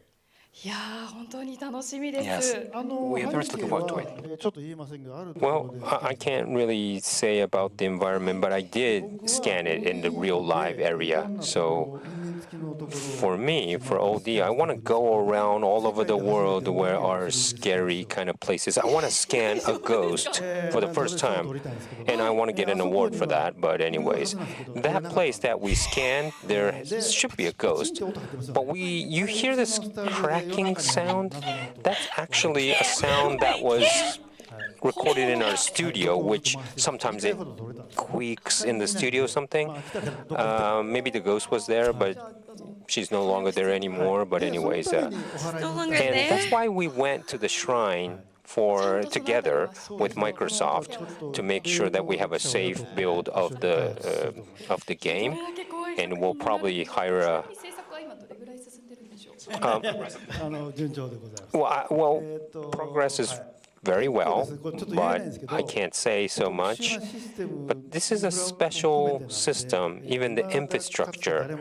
いやー本当に楽しみで Yes. す We are very much looking forward to it. ちょっと言えませんが、あるところ Well, で I can't really say about the environment, but I did scan it in the real live area. So 因縁付きのところ for me, for OD, I want to go around all over the world where are scary kind of places. I want to scan a ghost for the first time, and I want to get an award for that. But anyways, that place that we scanned, there should be a ghost. But you hear this cracking sound? That's actually a sound that was recorded in our studio, which sometimes it squeaks in the studio or something. Maybe the ghost was there, but she's no longer there anymore. But anyways, No longer and there. that's why we went to the shrine together with Microsoft to make sure that we have a safe build of the game, and we'll probably hire a. Well, progress is very well, but I can't say so much. But this is a special system. Even the infrastructure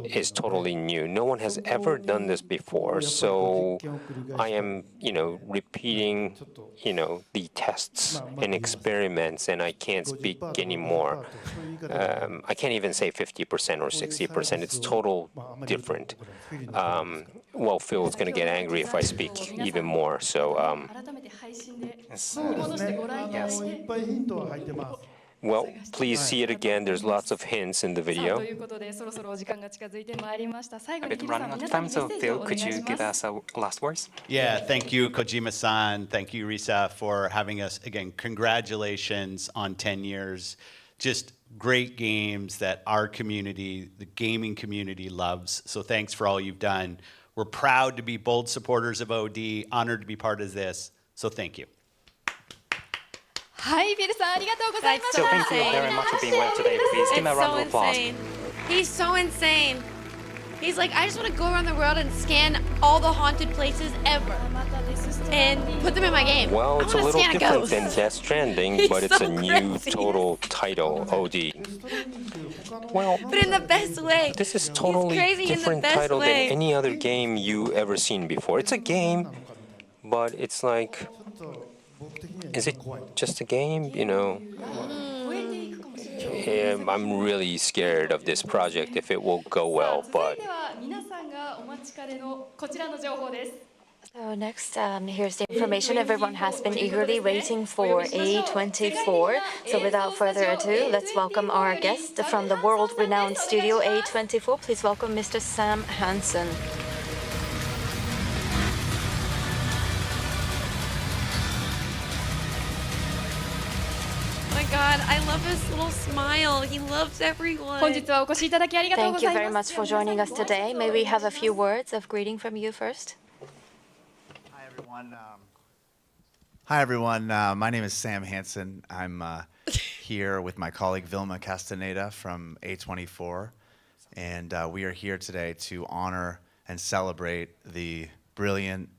is totally new. No one has ever done this before. So I am, repeating, the tests and experiments, and I can't speak anymore. I can't even say 50% or 60%. It's total different. Well, Phil's going to get angry if I speak even more. So, well, please see it again. There's lots of hints in the video. A bit running out of time, so Phil, could you give us a last words? Yeah, thank you, Kojima-san. Thank you, Risa, for having us. Again, congratulations on 10 years. Just great games that our community, the gaming community, loves. So thanks for all you've done. We're proud to be bold supporters of OD, honored to be part of this. So thank you. はい、ビルさんありがとうございました。 So thank you very much for being with us today. Please give him a It's round so of applause. insane. He's so insane. He's like, I just want to go around the world and scan all the haunted places ever and put them in my game. Well, it's a I wanna little scan a different ghost. than Death Stranding, He's but it's so a new crazy. total title, OD. Well, But in the best way. this is totally crazy in the different best title way. than any other game you ever seen before. It's a game, but it's like, is it just a game? I'm really scared of this project if it will go well, 続い but ては皆さんがお待ちかねのこちらの情報です。 So next, here's the information everyone has been eagerly waiting for, A24. So without further ado, let's welcome our guest from the world-renowned studio A24. Please welcome Mr. Sam Hansen. Oh my God, I love his little smile. He loves everyone. 本日はお越しいただきありがとうご Thank you ざい very ま much す。 for joining us today. May we have a few words of greeting from you first? Hi, everyone. Hi, everyone. My name is Sam Hansen. I'm here with my colleague Vilma Castaneda from A24, and we are here today to honor and celebrate the brilliant,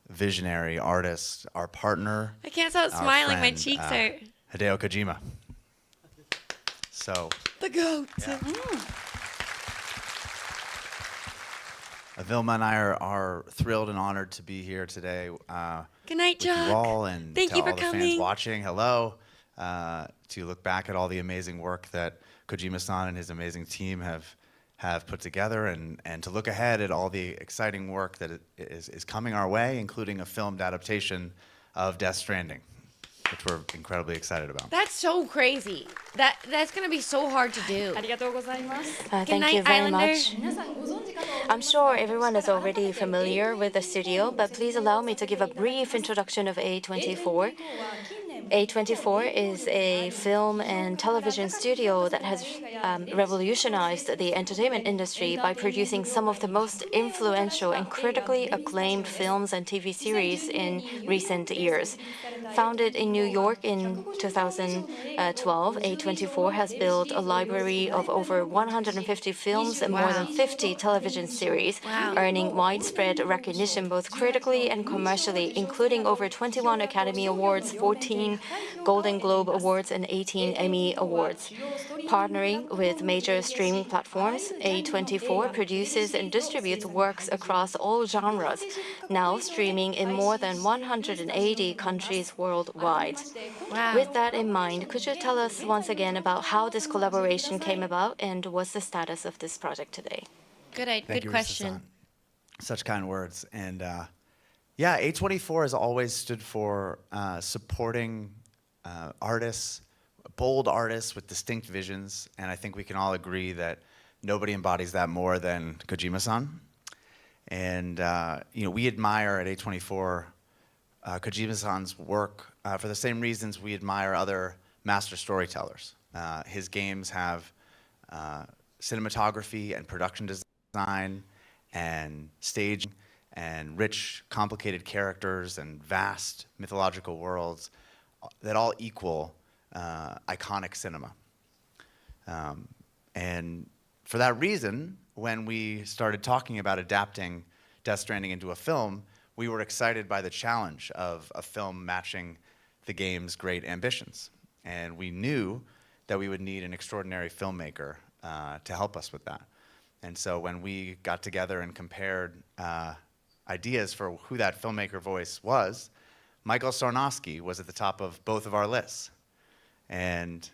visionary artist, our partner. I can't stop our smiling. My friend, cheeks hurt. Hideo Kojima. So, The goat. Vilma and I are thrilled and honored to be here today. Good night, with you Chuck. all, and Thank to you for all the fans coming. watching, hello. To look back at all the amazing work that Kojima-san and his amazing team have put together, and to look ahead at all the exciting work that is coming our way, including a filmed adaptation of Death Stranding, which we're incredibly excited about. That's so crazy. That's gonna be so hard to do. ありがとうございます。 Thank night, you very Islander. much. 皆さんご存知かと思い I'm ます。 sure everyone is already familiar with the studio, but please allow me to give a brief introduction of A24. A24 is a film and television studio that has revolutionized the entertainment industry by producing some of the most influential and critically acclaimed films and TV series in recent years. Founded in New York in 2012, A24 has built a library of over 150 films and more than 50 television series, earning widespread recognition both critically and commercially, including over 21 Academy Awards, 14 Golden Globe Awards, and 18 Emmy Awards. Partnering with major streaming platforms, A24 produces and distributes works across all genres, now streaming in more than 180 countries worldwide. Wow. With that in mind, could you tell us once again about how this collaboration came about and what's the status of this project today? Thank Good you, question. Risa-san. Such kind words. And yeah, A24 has always stood for supporting artists, bold artists with distinct visions. And I think we can all agree that nobody embodies that more than Kojima-san. And we admire at A24 Kojima-san's work for the same reasons we admire other master storytellers. His games have cinematography and production design and staging and rich, complicated characters and vast mythological worlds that all equal iconic cinema. And for that reason, when we started talking about adapting Death Stranding into a film, we were excited by the challenge of a film matching the game's great ambitions. And we knew that we would need an extraordinary filmmaker to help us with that. And so when we got together and compared ideas for who that filmmaker voice was, Michael Sarnowski was at the top of both of our lists. And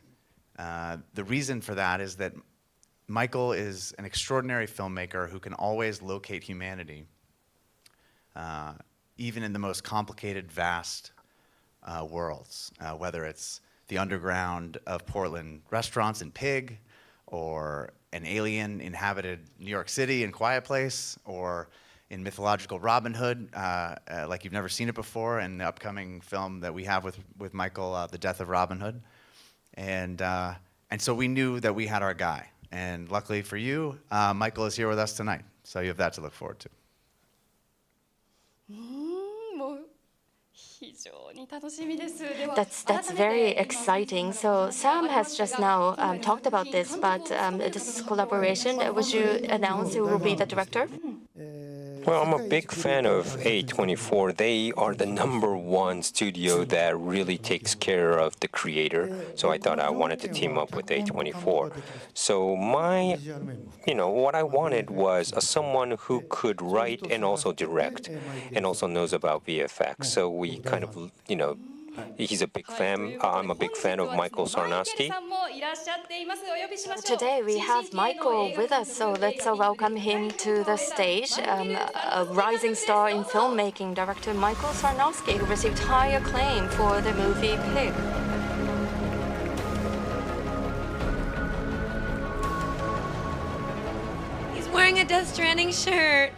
the reason for that is that Michael is an extraordinary filmmaker who can always locate humanity, even in the most complicated, vast worlds, whether it's the underground of Portland restaurants in Pig, or an alien inhabited New York City in Quiet Place, or in mythological Robin Hood, like you've never seen it before, in the upcoming film that we have with Michael, The Death of Robin Hood. And so we knew that we had our guy. And luckily for you, Michael is here with us tonight. So you have that to look forward to. That's very exciting. So Sam has just now talked about this, but this collaboration, would you announce who will be the director? Well, I'm a big fan of A24. They are the #1 studio that really takes care of the creator. So I thought I wanted to team up with A24. So what I wanted was someone who could write and also direct and also knows about VFX. So we kind of, he's a big fan. I'm a big fan of Michael Sarnowski. Today we have Michael with us, so let's welcome him to the stage. A rising star in filmmaking, director Michael Sarnowski, who received high acclaim for the movie Pig. He's wearing a Death Stranding shirt.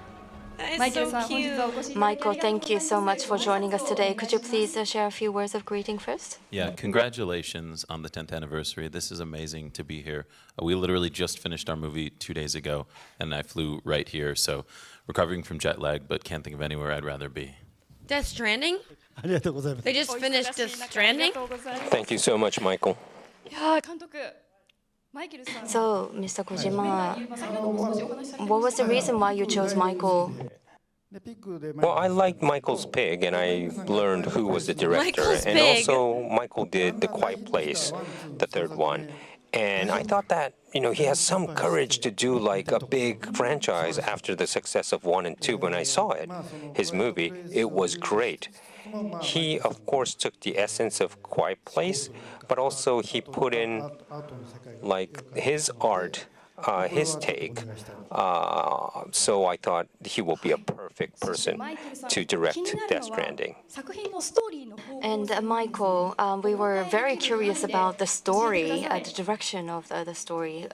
That is so cute. Michael, thank you so much for joining us today. Could you please share a few words of greeting first? Yeah, congratulations on the 10th anniversary. This is amazing to be here. We literally just finished our movie 2 days ago, and I flew right here, so recovering from jet lag, but can't think of anywhere I'd rather be. Death Stranding? They just finished Death Stranding? Thank you so much, Michael. So, Mr. Kojima, what was the reason why you chose Michael? Well, I liked Michael's Pig, and I learned who was the director. And also, Michael did The Quiet Place, the third one. And I thought that, he has some courage to do like a big franchise after the success of 1 and 2. When I saw it, his movie, it was great. He, of course, took the essence of Quiet Place, but also he put in like his art, his take. So I thought he will be a perfect person to direct Death Stranding. And Michael, we were very curious about the story, the direction of the story.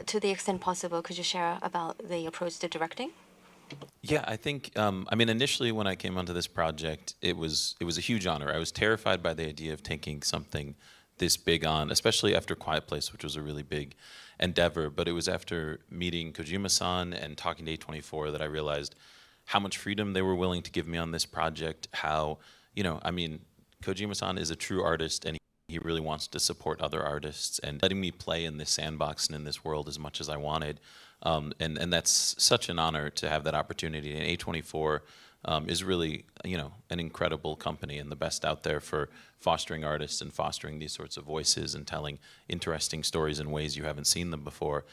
To the extent possible, could you share about the approach to directing? Yeah, I think, initially when I came onto this project, it was a huge honor. I was terrified by the idea of taking something this big on, especially after Quiet Place, which was a really big endeavor. But it was after meeting Kojima-san and talking to A24 that I realized how much freedom they were willing to give me on this project, how, Kojima-san is a true artist, and he really wants to support other artists, and letting me play in this sandbox and in this world as much as I wanted. And that's such an honor to have that opportunity. And A24 is really, an incredible company and the best out there for fostering artists and fostering these sorts of voices and telling interesting stories in ways you haven't seen them before.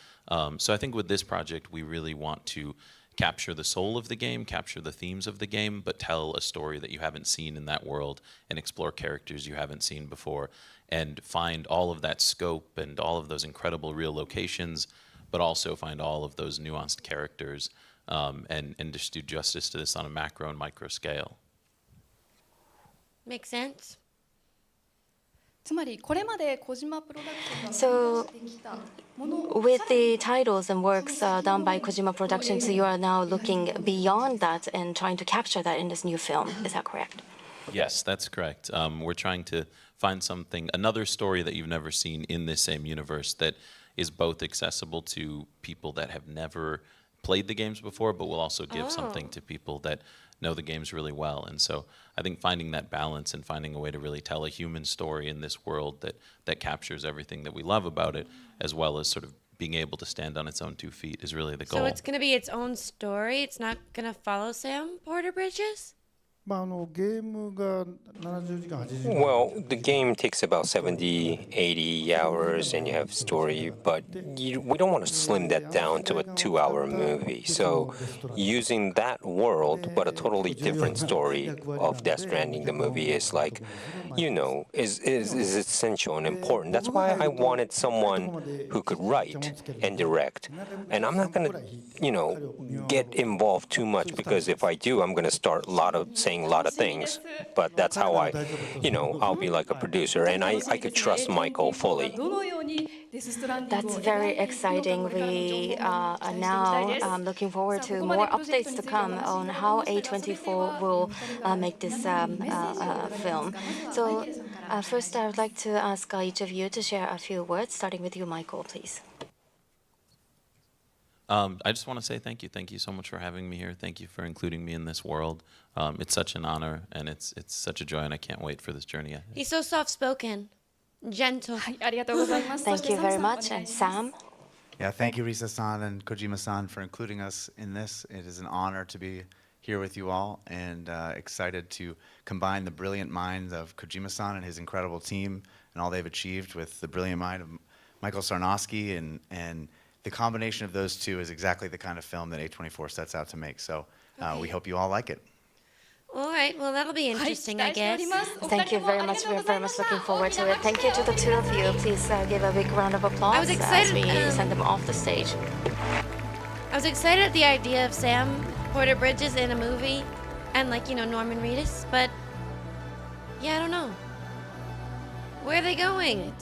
So I think with this project, we really want to capture the soul of the game, capture the themes of the game, but tell a story that you haven't seen in that world and explore characters you haven't seen before and find all of that scope and all of those incredible real locations, but also find all of those nuanced characters and just do justice to this on a macro and micro scale. Makes sense. So, with the titles and works done by Kojima Productions, you are now looking beyond that and trying to capture that in this new film. Is that correct? Yes, that's correct. We're trying to find another story that you've never seen in this same universe that is both accessible to people that have never played the games before, but we'll also give Oh. something to people that know the games really well. And so I think finding that balance and finding a way to really tell a human story in this world that captures everything that we love about it, as well as sort of being able to stand on its own 2 feet, is really the goal. So it's going to be its own story. It's not going to follow Sam Porter Bridges? ゲームが70時間、80時間。 Well, the game takes about 70, 80 hours, and you have story, but we don't want to slim that down to a 2-hour movie. So, using that world, but a totally different story of Death Stranding, the movie is like, is essential and important. That's why I wanted someone who could write and direct. And I'm not going to, get involved too much, because if I do, I'm going to start saying a lot of things. But that's how I'll be like a producer, and I could trust Michael fully. That's very exciting. We are now looking forward to more updates to come on how A24 will make this film. So first, I would like to ask each of you to share a few words, starting with you, Michael, please. I just want to say thank you. Thank you so much for having me here. Thank you for including me in this world. It's such an honor, and it's such a joy, and I can't wait for this journey ahead. He's so soft-spoken. Gentle. Thank you very much. And Sam? Yeah, thank you, Risa-san and Kojima-san, for including us in this. It is an honor to be here with you all, and excited to combine the brilliant minds of Kojima-san and his incredible team and all they've achieved with the brilliant mind of Michael Sarnowski, and the combination of those two is exactly the kind of film that A24 sets out to make. So we hope you all like it. All right, well, that'll be interesting, I guess. Thank you very much. We're very much looking forward to it. Thank you to the two of you. Please give a big round of applause I was excited, as we send them off the stage. I was excited at the idea of Sam Porter Bridges in a movie and, Norman Reedus, but, yeah, I don't know. Where are they going?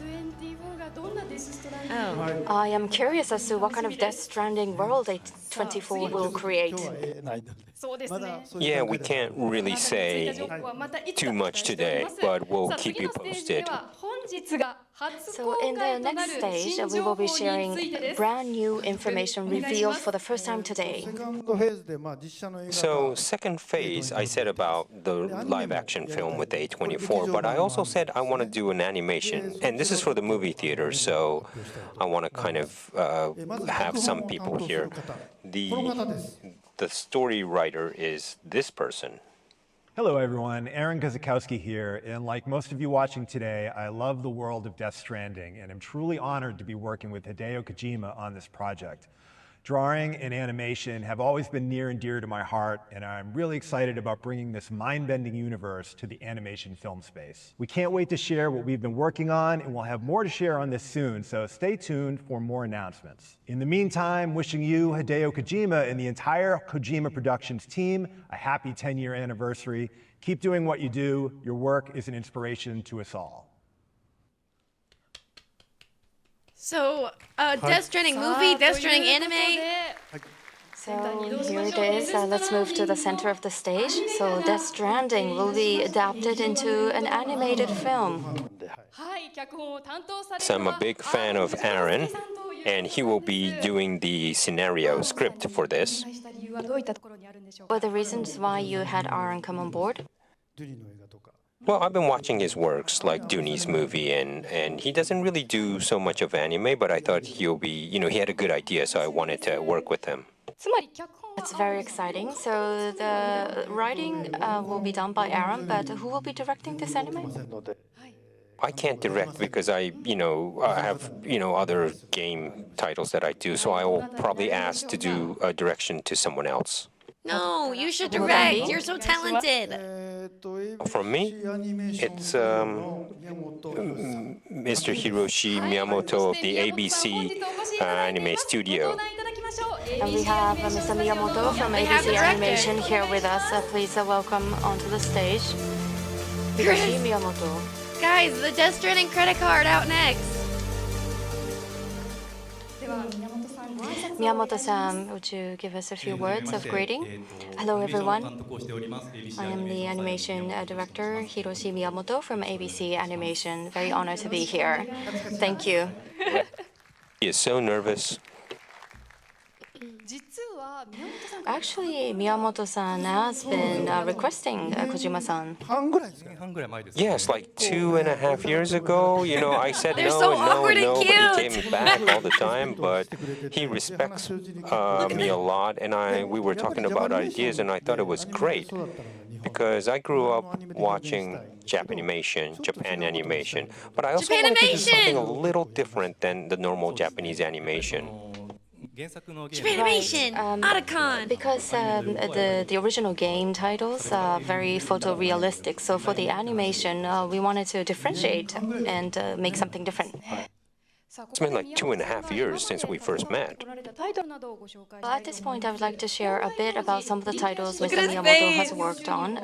Oh. I am curious as to what kind of Death Stranding world A24 will create. Yeah, we can't really say too much today, but we'll keep you posted. So in the next stage, we will be sharing brand new information revealed for the first time today. So second phase, I said about the live-action film with A24, but I also said I want to do an animation, and this is for the movie theater, so I want to kind of have some people here. The story writer is this person. Hello everyone, Aaron Guzikowski here, and like most of you watching today, I love the world of Death Stranding, and I'm truly honored to be working with Hideo Kojima on this project. Drawing and animation have always been near and dear to my heart, and I'm really excited about bringing this mind-bending universe to the animation film space. We can't wait to share what we've been working on, and we'll have more to share on this soon, so stay tuned for more announcements. In the meantime, wishing you, Hideo Kojima, and the entire Kojima Productions team a happy 10-year anniversary. Keep doing what you do. Your work is an inspiration to us all. So, Death Stranding movie, Death Stranding anime. So here it is. Let's move to the center of the stage. So Death Stranding will be adapted into an animated film. So I'm a big fan of Aaron, and he will be doing the scenario script for this. What are the reasons why you had Aaron come on board? Well, I've been watching his works, like Dooney's movie, and he doesn't really do so much of anime, but I thought he'll be, he had a good idea, so I wanted to work with him. That's very exciting. So the writing will be done by Aaron, but who will be directing this anime? I can't direct because I have, other game titles that I do, so I will probably ask to do a direction to someone else. No, you should direct. You're so talented. From me, it's Mr. Hiroshi Miyamoto of the ABC Anime Studio. And we have Mr. Miyamoto from ABC Animation here with us. Please welcome onto the stage, Hiroshi Miyamoto. Guys, the Death Stranding credit card out next. Miyamoto-san, would you give us a few words of greeting? Hello, everyone. I am the animation director, Hiroshi Miyamoto from ABC Animation. Very honored to be here. Thank you. He is so nervous. Actually, Miyamoto-san has been requesting Kojima-san. Yes, like 2.5 years ago, I said They're no so and no awkward and and no, but he cute. came back all the time. But he respects me a lot, and we were talking about ideas, and I thought it was great because I grew up watching Japan animation, but I also wanted to do something a little different than the normal Japanese animation. Japanimation, Otacon. Because the original game titles are very photorealistic, so for the animation, we wanted to differentiate and make something different. It's been like 2.5 years since we first met. Well, at this point, I would like to share a bit about some of the titles Look Mr. at his Miyamoto has face. worked on.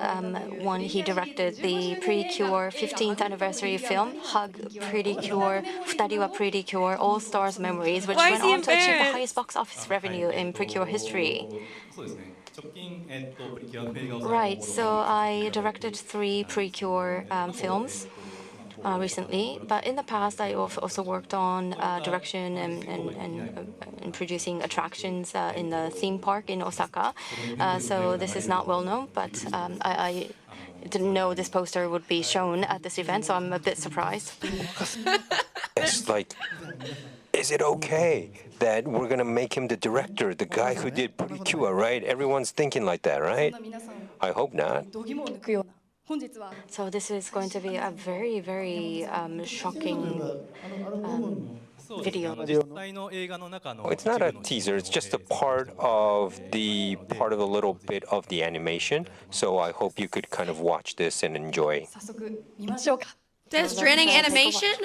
One, he directed the Pretty-Cure 15th anniversary film, Hug Pretty Cure, Futari wa Pretty Cure, All Stars Memories, which Why is went he on to achieve the embarrassed? highest box office revenue in Pretty-Cure history. Right, so I directed 3 Pretty-Cure films recently, but in the past I also worked on direction and producing attractions in the theme park in Osaka. So this is not well known, but I didn't know this poster would be shown at this event, so I'm a bit surprised. It's like, is it okay that we're gonna make him the director, the guy who did Pretty-Cure, right? Everyone's thinking like that, right? I hope not. So this is going to be a very, very shocking video. It's not a teaser, it's just a part of the little bit of the animation. So I hope you could kind of watch this and enjoy. Death Stranding animation?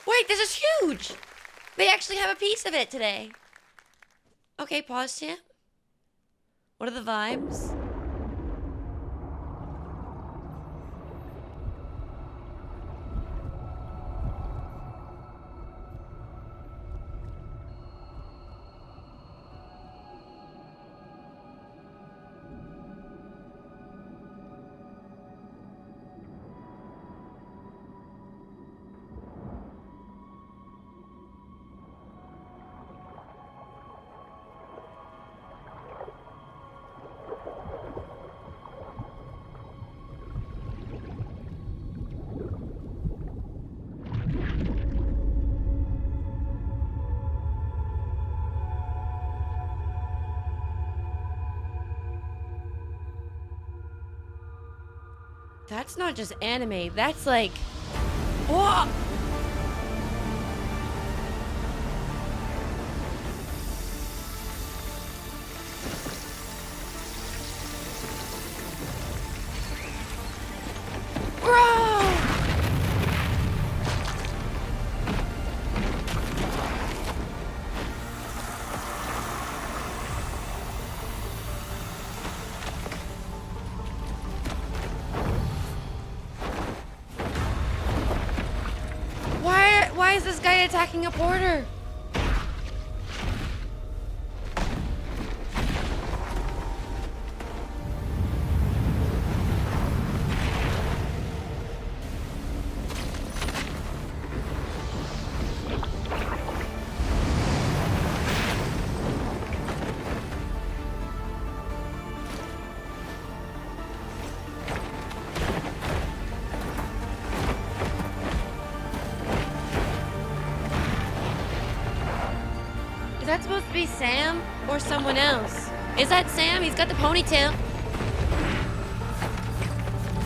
Wait, this is huge! They actually have a piece of it today. Okay, pause, champ. What are the vibes? That's not just anime, that's like... Whoa! Bro! Why is this guy attacking a porter? Is that supposed to be Sam or someone else? Is that Sam? He's got the ponytail.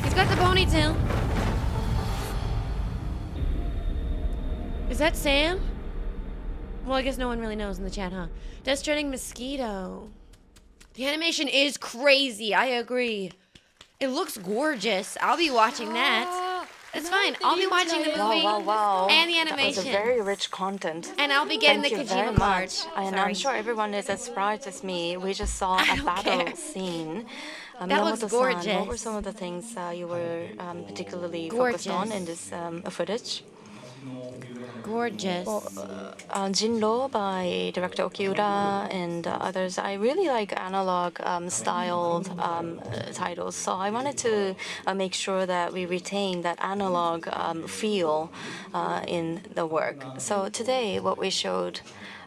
He's got the ponytail. Is that Sam? Well, I guess no one really knows in the chat, huh? Death Stranding Mosquito. The animation is crazy. I agree. It looks gorgeous. I'll be watching that. It's fine. I'll be watching the movie Wow. and the That animation. was a very rich content. And I'll be getting Thank the you very Kojima card. much. And Sorry. I'm sure everyone is as surprised as me. We just saw I a don't battle care. scene. That looks Miyamoto-san, what were gorgeous. some of the things you were particularly focused on Gorgeous. in this footage? Gorgeous. Jinro by director Okiura and others. I really like analog styled titles, so I wanted to make sure that we retain that analog feel in the work. So today, what we showed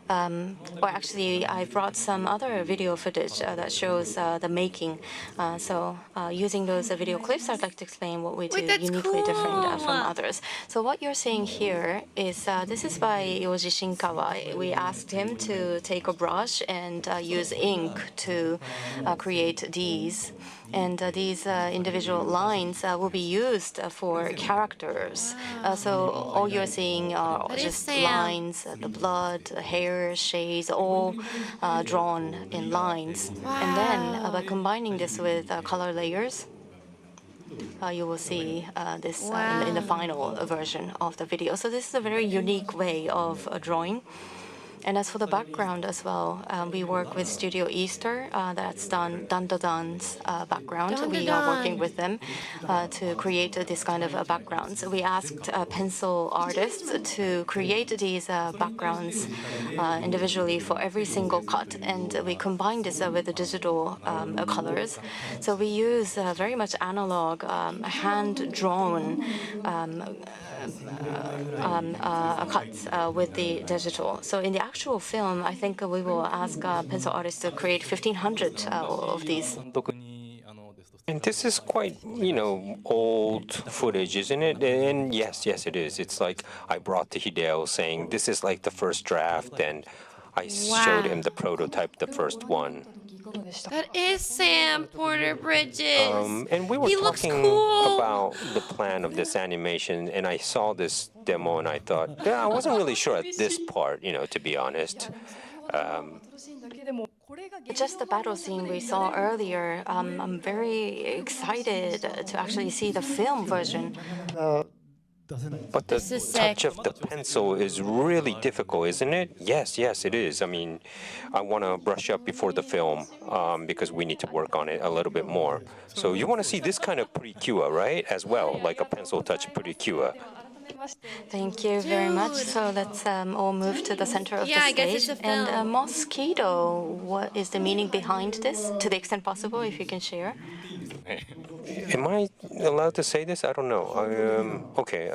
or actually, I brought some other video footage that shows the making. So using those video clips, I'd like to explain what we do uniquely different from others. So what you're seeing here is this is by Yoji Shinkawa. We asked him to take a brush and use ink to create these. And these individual lines will be used for characters. So all you're seeing are just lines, the blood, hair, shades, all drawn in lines. And then by combining this with color layers, you will see this in the final version of the video. So this is a very unique way of drawing. And as for the background as well, we work with Studio Easter, that's Dan's background. We are working with them to create this kind of backgrounds. We asked pencil artists to create these backgrounds individually for every single cut, and we combine this with the digital colors. So we use very much analog, hand-drawn cuts with the digital. So in the actual film, I think we will ask pencil artists to create 1,500 of these. And this is quite, old footage, isn't it? And yes, it is. It's like I brought to Hideo saying, this is like the first draft, and I showed him the prototype, the first one. That is Sam Porter Bridges. And we were talking about the plan of this animation, and I saw this demo, and I thought, yeah, I wasn't really sure at this part, to be honest. Just the battle scene we saw earlier, I'm very excited to actually see the film version. But the touch of the pencil is really difficult, isn't it? Yes, it is. I mean, I want to brush up before the film because we need to work on it a little bit more. So you want to see this kind of precure, right? As well, like a pencil touch precure. Thank you very much. So let's all move to the center of the stage. I guess it's a film. And mosquito, what is the meaning behind this? To the extent possible, if you can share. Am I allowed to say this? I don't know. Okay,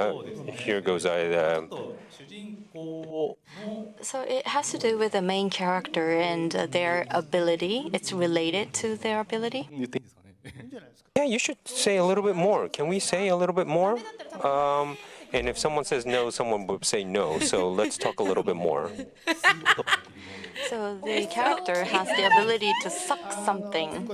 here goes. So it has to do with the main character and their ability. It's related to their ability. Yeah, you should say a little bit more. Can we say a little bit more? And if someone says no, someone would say no. So let's talk a little bit more. So the character has the ability to suck something.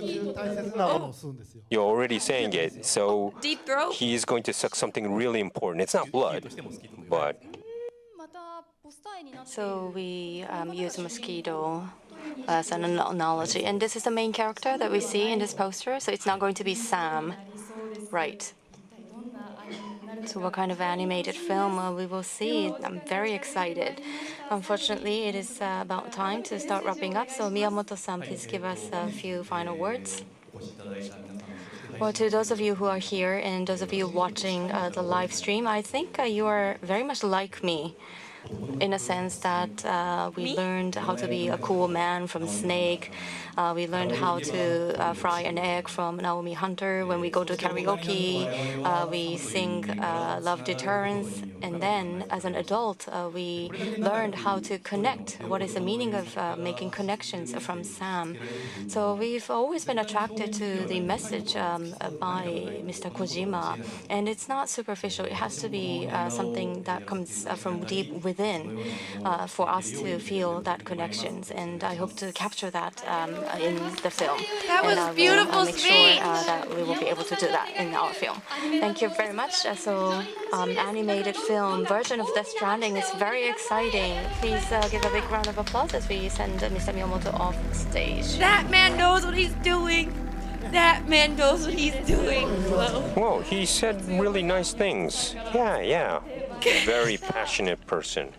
You're already saying it. So Deep throat? he's going to suck something really important. It's not blood, but... So we use mosquito as an analogy. And this is the main character that we see in this poster. So it's not going to be Sam, right? So what kind of animated film we will see? I'm very excited. Unfortunately, it is about time to start wrapping up. So Miyamoto-san, please give us a few final words. Well, to those of you who are here and those of you watching the live stream, I think you are very much like me, in a sense that we learned how to be a cool man from Snake. We learned how to fry an egg from Naomi Hunter. When we go to karaoke, we sing Love Deterrence. And then, as an adult, we learned how to connect. What is the meaning of making connections from Sam? So we've always been attracted to the message by Mr. Kojima. And it's not superficial. It has to be something that comes from deep within for us to feel that connections. And I hope to capture that in the film. That was and beautiful make sure that we will be able to do that in our film. Thank you very much. So animated film version of Death Stranding is very exciting. Please give a big round of applause as we send Mr. Miyamoto off stage. That man knows what he's doing. That man knows what he's doing. Whoa, he said really nice things. Yeah. Very passionate person.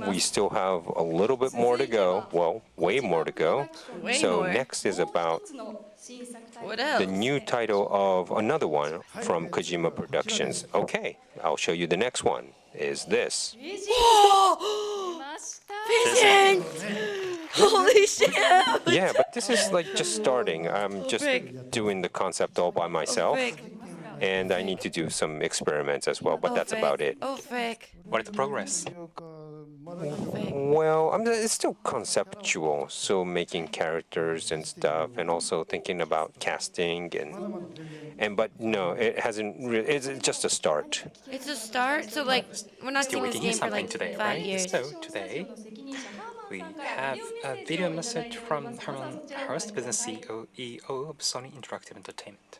We still have a little bit more to go. Well, way more to go. Next is about the new title of another one from Kojima Productions. Okay, I'll show you the next one. Is this. Vision! Holy shit! Yeah, but this is like just starting. I'm just doing the concept all by myself. and I need to do some experiments as well, but that's about it. Oh, frick. What is the progress? Well, it's still conceptual, so making characters and stuff, and also thinking about casting but no, it hasn't. It's just a start. It's a start? So, like, we're not Still seeing this waiting game for something like today, 5 right? years. So today we have a video message from Herman Hurst, Business CEO of Sony Interactive Entertainment.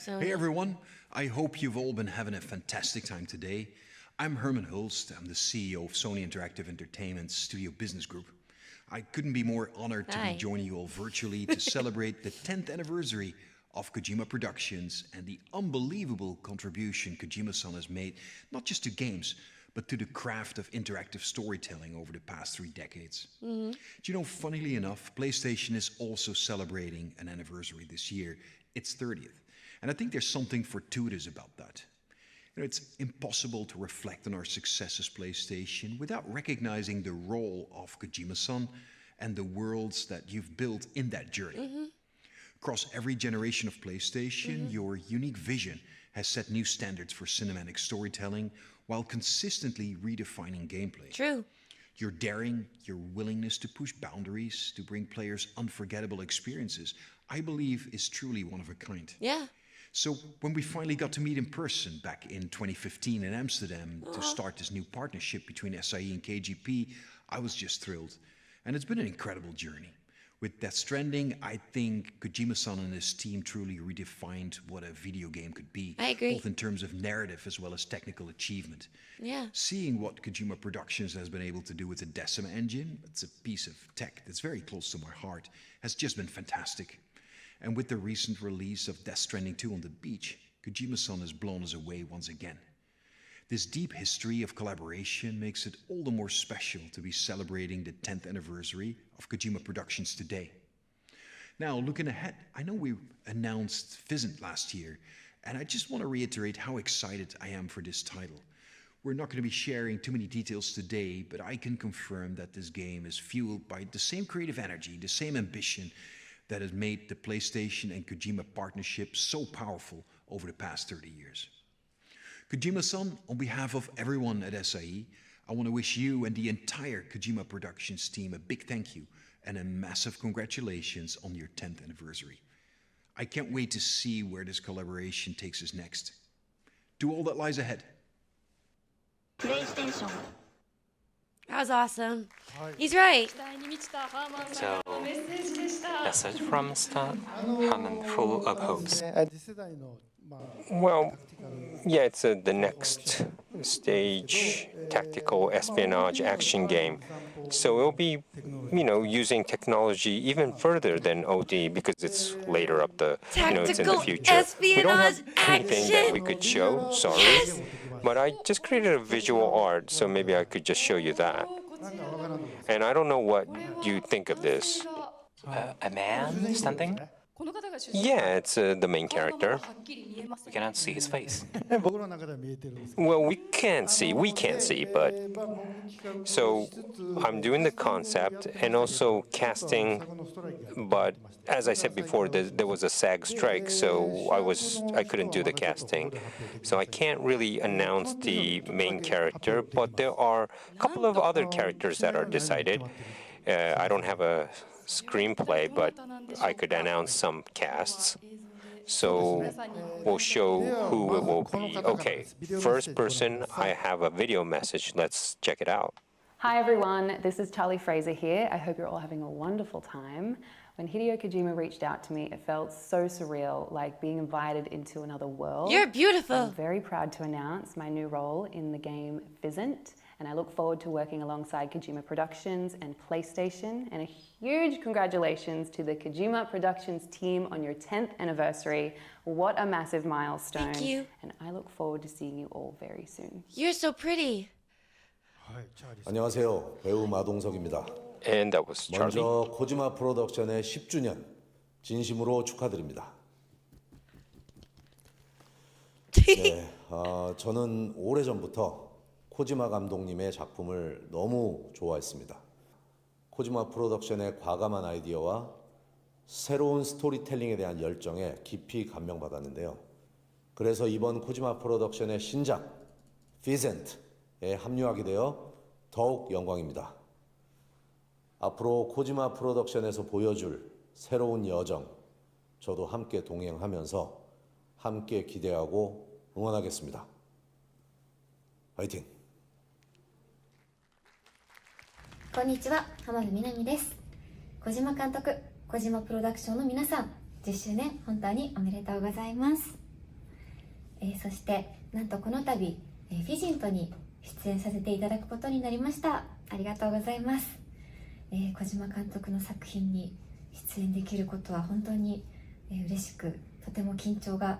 Hey everyone, I hope you've all been having a fantastic time today. I'm Herman Hulst, I'm the CEO of Sony Interactive Entertainment's Studio Business Group. I couldn't be more honored to be joining you all virtually to celebrate the 10th anniversary of Kojima Productions and the unbelievable contribution Kojima-san has made, not just to games, but to the craft of interactive storytelling over the past 3 decades. Do you know, funnily enough, PlayStation is also celebrating an anniversary this year, its 30th. And I think there's something fortuitous about that. You know, it's impossible to reflect on our success as PlayStation without recognizing the role of Kojima-san and the worlds that you've built in that journey. Across every generation of PlayStation, your unique vision has set new standards for cinematic storytelling while consistently redefining gameplay. True. Your daring, your willingness to push boundaries, to bring players unforgettable experiences, I believe is truly one of a kind. Yeah. So when we finally got to meet in person back in 2015 in Amsterdam to start this new partnership between SIE and KGP, I was just thrilled. And it's been an incredible journey. With Death Stranding, I think Kojima-san and his team truly redefined what a video game could be. I agree. Both in terms of narrative as well as technical achievement. Yeah. Seeing what Kojima Productions has been able to do with the Decima engine, it's a piece of tech that's very close to my heart, has just been fantastic. And with the recent release of Death Stranding 2 on the beach, Kojima-san has blown us away once again. This deep history of collaboration makes it all the more special to be celebrating the 10th anniversary of Kojima Productions today. Now, looking ahead, I know we announced Physint last year, and I just want to reiterate how excited I am for this title. We're not going to be sharing too many details today, but I can confirm that this game is fueled by the same creative energy, the same ambition that has made the PlayStation and Kojima partnership so powerful over the past 30 years. Kojima-san, on behalf of everyone at SIE, I want to wish you and the entire Kojima Productions team a big thank you and a massive congratulations on your 10th anniversary. I can't wait to see where this collaboration takes us next. To all that lies ahead. That was awesome. He's right. So, message from Herman, full of hopes. Well, yeah, it's the next stage tactical espionage action game. So it'll be, using technology even further than OD because it's later up the, it's in the future. We don't have anything that we could show, sorry. But I just created a visual art, so maybe I could just show you that. And I don't know what you think of this. A man standing? Yeah, it's the main character. We cannot see his face. Well, we can't see, but... So, I'm doing the concept and also casting, but as I said before, there was a SAG strike, so I couldn't do the casting. So I can't really announce the main character, but there are a couple of other characters that are decided. I don't have a screenplay, but I could announce some casts. So we'll show who it will be. Okay, first person, I have a video message. Let's check it out. Hi everyone, this is Charlie Fraser here. I hope you're all having a wonderful time. When Hideo Kojima reached out to me, it felt so surreal, like being invited into another world. You're beautiful. I'm very proud to announce my new role in the game Physint, and I look forward to working alongside Kojima Productions and PlayStation. And a huge congratulations to the Kojima Productions team on your 10th anniversary. What a massive milestone. Thank you. And I look forward to seeing you all very soon. You're so pretty. 안녕하세요. 배우 마동석입니다. And that was Charlie. 먼저 코지마 프로덕션의 10주년 진심으로 축하드립니다. 네, 저는 오래전부터 코지마 감독님의 작품을 너무 좋아했습니다. 코지마 프로덕션의 과감한 아이디어와 새로운 스토리텔링에 대한 열정에 깊이 감명받았는데요. 그래서 이번 코지마 프로덕션의 신작 피센트에 합류하게 되어 더욱 영광입니다. 앞으로 코지마 프로덕션에서 보여줄 새로운 여정, 저도 함께 동행하면서 함께 기대하고 응원하겠습니다. 화이팅! こんにちは、浜辺美波です。小島監督、小島プロダクションの皆さん、10周年本当におめでとうございます。そしてなんとこの度、フィジントに出演させていただくことになりました。ありがとうございます。小島監督の作品に出演できることは本当に嬉しく、とても緊張が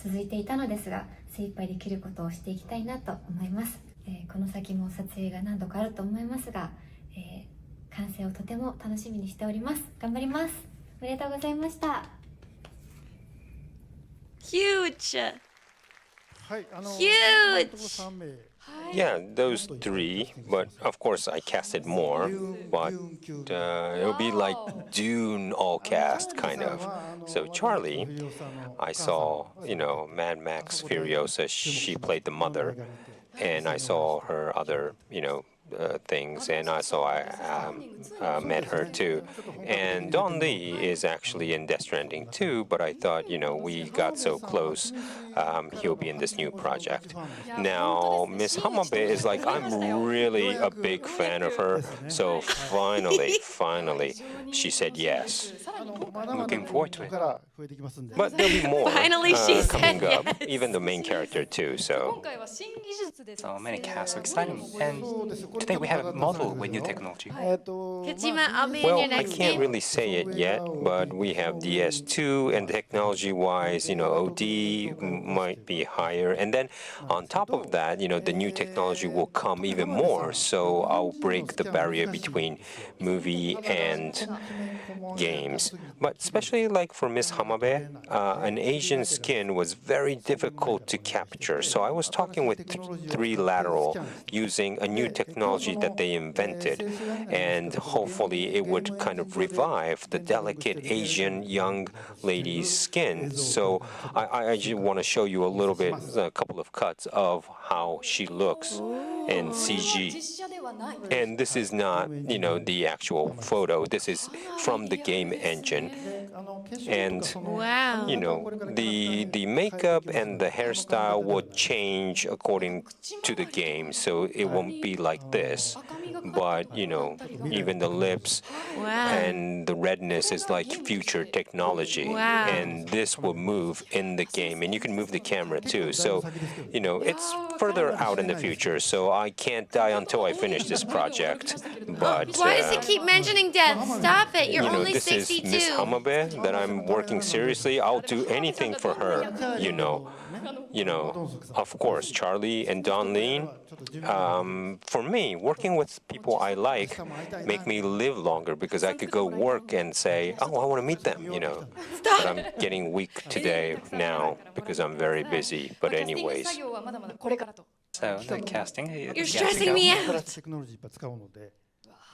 続いていたのですが、精一杯できることをしていきたいなと思います。この先も撮影が何度かあると思いますが、完成をとても楽しみにしております。頑張ります。おめでとうございました。Huge! Huge! Yeah, those three, but of course I casted more, but it'll be like Dune all cast, kind of. So Charlie, I saw, Mad Max Furiosa, she played the mother, and I saw her other, things, and I met her too. And Don Lee is actually in Death Stranding too, but I thought, we got so close, he'll be in this new project. Now, Miss Hamabe is like, I'm really a big fan of her, so finally, she said yes. Looking forward to it. But there'll be more Finally, she coming said up, even the main character too, so. So many casts, so exciting. And today we have a model with new technology. Kojima, I'll be in Well, your I next can't game. really say it yet, but we have DS2, and technology-wise, OD might be higher. And then on top of that, the new technology will come even more. So I'll break the barrier between movie and games. But especially like for Miss Hamabe, an Asian skin was very difficult to capture. So I was talking with 3Lateral using a new technology that they invented, and hopefully it would kind of revive the delicate Asian young lady's skin. So I just want to show you a couple of cuts of how she looks in CG. And this is not, the actual photo. This is from the game engine. And, wow. the makeup and the hairstyle will change according to the game. So it won't be like this. But, even the lips and the redness is like future technology. Wow. And this will move in the game. And you can move the camera too. So, it's further out in the future. So I can't die until I finish this project. But Why does he keep mentioning death? Stop it. You're only this 62. is Miss Hamabe that I'm working seriously. I'll do anything for her, Of course, Charlie and Don Lee. For me, working with people I like make me live longer because I could go work and say, oh, I want to meet them, But I'm getting weak today now because I'm very busy. But anyways. So the casting. You're stressing me out.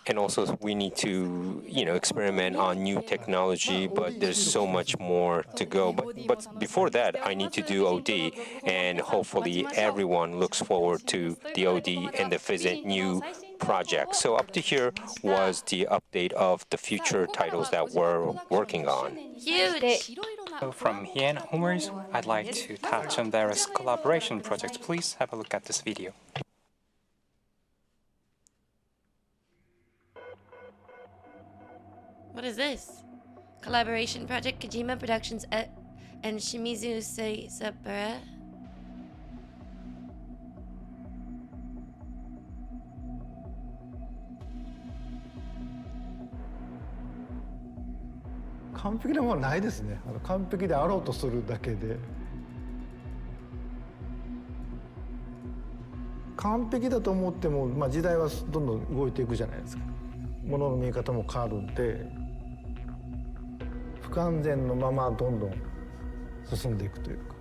And also, we need to, experiment on new technology, but there's so much more to go. But before that, I need to do OD, and hopefully everyone looks forward to the OD and the Fizzent new project. So up to here was the update of the future titles that we're working on. Huge. So from here and onwards, I'd like to touch on various collaboration projects. Please have a look at this video. What is this? Collaboration project Kojima Productions and Shimizu Sabara. Perfect なものはないですね。完璧であろうとするだけで。完璧だと思っても、時代はどんどん動いていくじゃないですか。物の見え方も変わるんで、不完全のままどんどん進んでいくというか、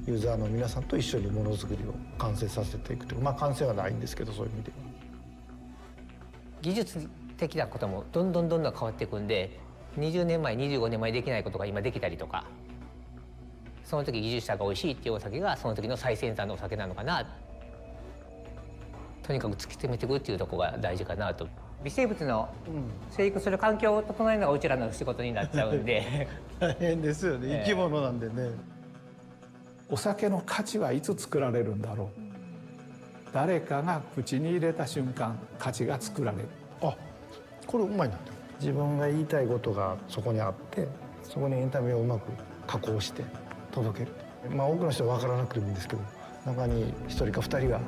ユーザーの皆さんと一緒にものづくりを完成させていくというか、完成はないんですけど、そういう意味では。技術的なこともどんどん変わっていくんで、20年前25年前できないことが今できたりとかその時技術者が美味しいっていうお酒がその時の最先端のお酒なのかな。とにかく突き詰めていくっていうところが大事かなと。微生物の生育する環境を整えるのがうちらの仕事になっちゃうんで大変ですよね、生き物なんでね。お酒の価値はいつ作られるんだろう、誰かが口に入れた瞬間価値が作られる。あ、これうまいな。自分が言いたいことがそこにあって、そこにエンタメをうまく加工して届ける。まあ多くの人は分からなくてもいいんですけど、中に1人か2人が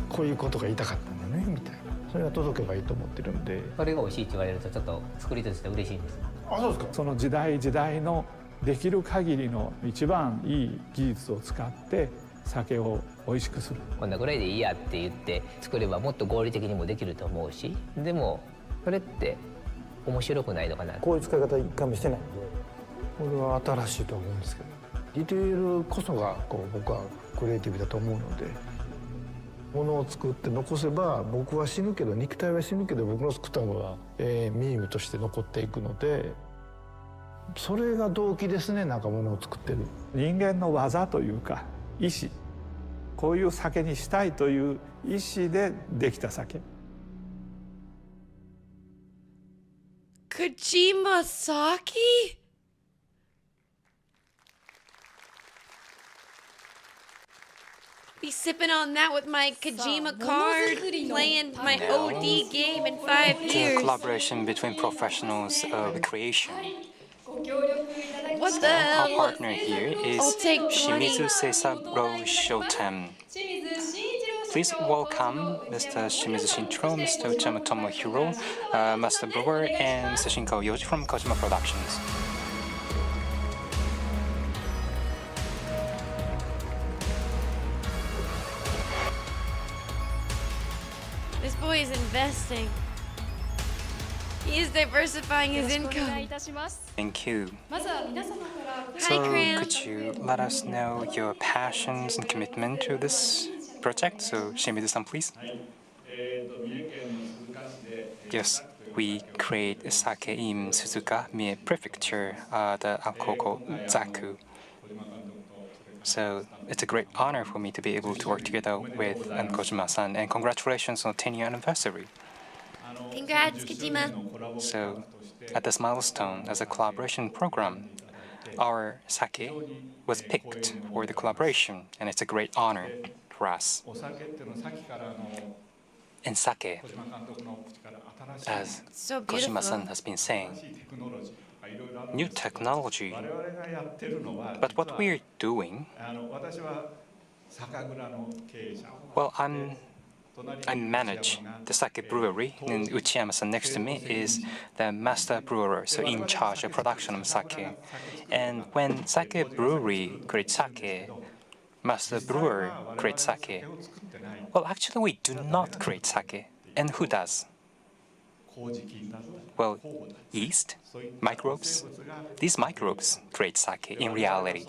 こういうことが言いたかったんだねみたいな、それが届けばいいと思ってるんで。それが美味しいって言われるとちょっと作りとして嬉しいんです。あ、そうですか。その時代時代のできる限りの一番いい技術を使って酒を美味しくする。こんなぐらいでいいやって言って作ればもっと合理的にもできると思うし、でもそれって面白くないのかな。こういう使い方一回もしてないんで、これは新しいと思うんですけど、ディテールこそが僕はクリエイティブだと思うので、ものを作って残せば僕は死ぬけど、肉体は死ぬけど、僕の作ったものはミームとして残っていくので、それが動機ですね。なんかものを作ってる人間の技というか意志、こういう酒にしたいという意志でできた酒。Kojima sake? Be sipping on that with my Kojima card, playing my OD game in 5 The years. collaboration between professionals of creation. What the Our hell? partner here is I'll take 20. Shimizu Seisaburo Shoten. Please welcome Mr. Shimizu Shintaro, Mr. Uchama Tomohiro, Master Brewer, and Mr. Shinko Yoji from Kojima Productions. This boy is investing. He is diversifying his income. Thank you. Hi, So, Cram. could you let us know your passions and commitment to this project? So, Shimizu-san, please. Yes, we create sake in Suzuka, Mie Prefecture, the alcohol called Zaku. So it's a great honor for me to be able to work together with Kojima-san, and congratulations on 10-year anniversary. Congrats, Kojima. So at this milestone, as a collaboration program, our sake was picked for the collaboration, and it's a great honor for us. And sake, as So Kojima-san has been saying, new technology. But what we're doing, well, I manage the sake brewery, and Uchiyama-san next to me is the master brewer, so in charge of production of sake. And when sake brewery creates sake, master brewer creates sake. Well, actually, we do not create sake. And who does? Well, yeast, microbes. These microbes create sake in reality.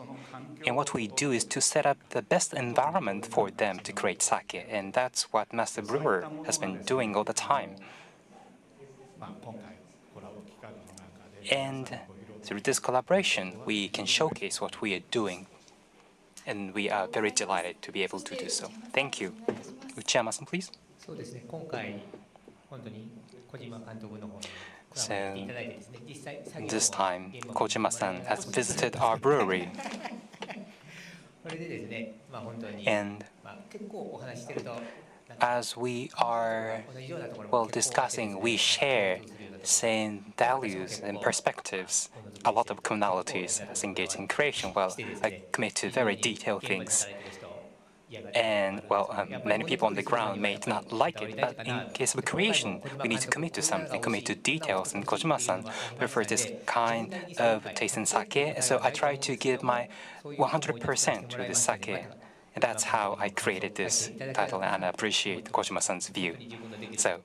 And what we do is to set up the best environment for them to create sake. And that's what Master Brewer has been doing all the time. And through this collaboration, we can showcase what we are doing. And we are very delighted to be able to do so. Thank you. Uchiyama-san, please. So, this time, Kojima-san has visited our brewery. And as we are, well, discussing, we share same values and perspectives, a lot of commonalities as engaged in creation. Well, I commit to very detailed things. And, well, many people on the ground may not like it, but in case of creation, we need to commit to something, commit to details, and Kojima-san prefers this kind of taste in sake, so I try to give my 100% to this sake. And that's how I created this title, and I appreciate Kojima-san's view. So,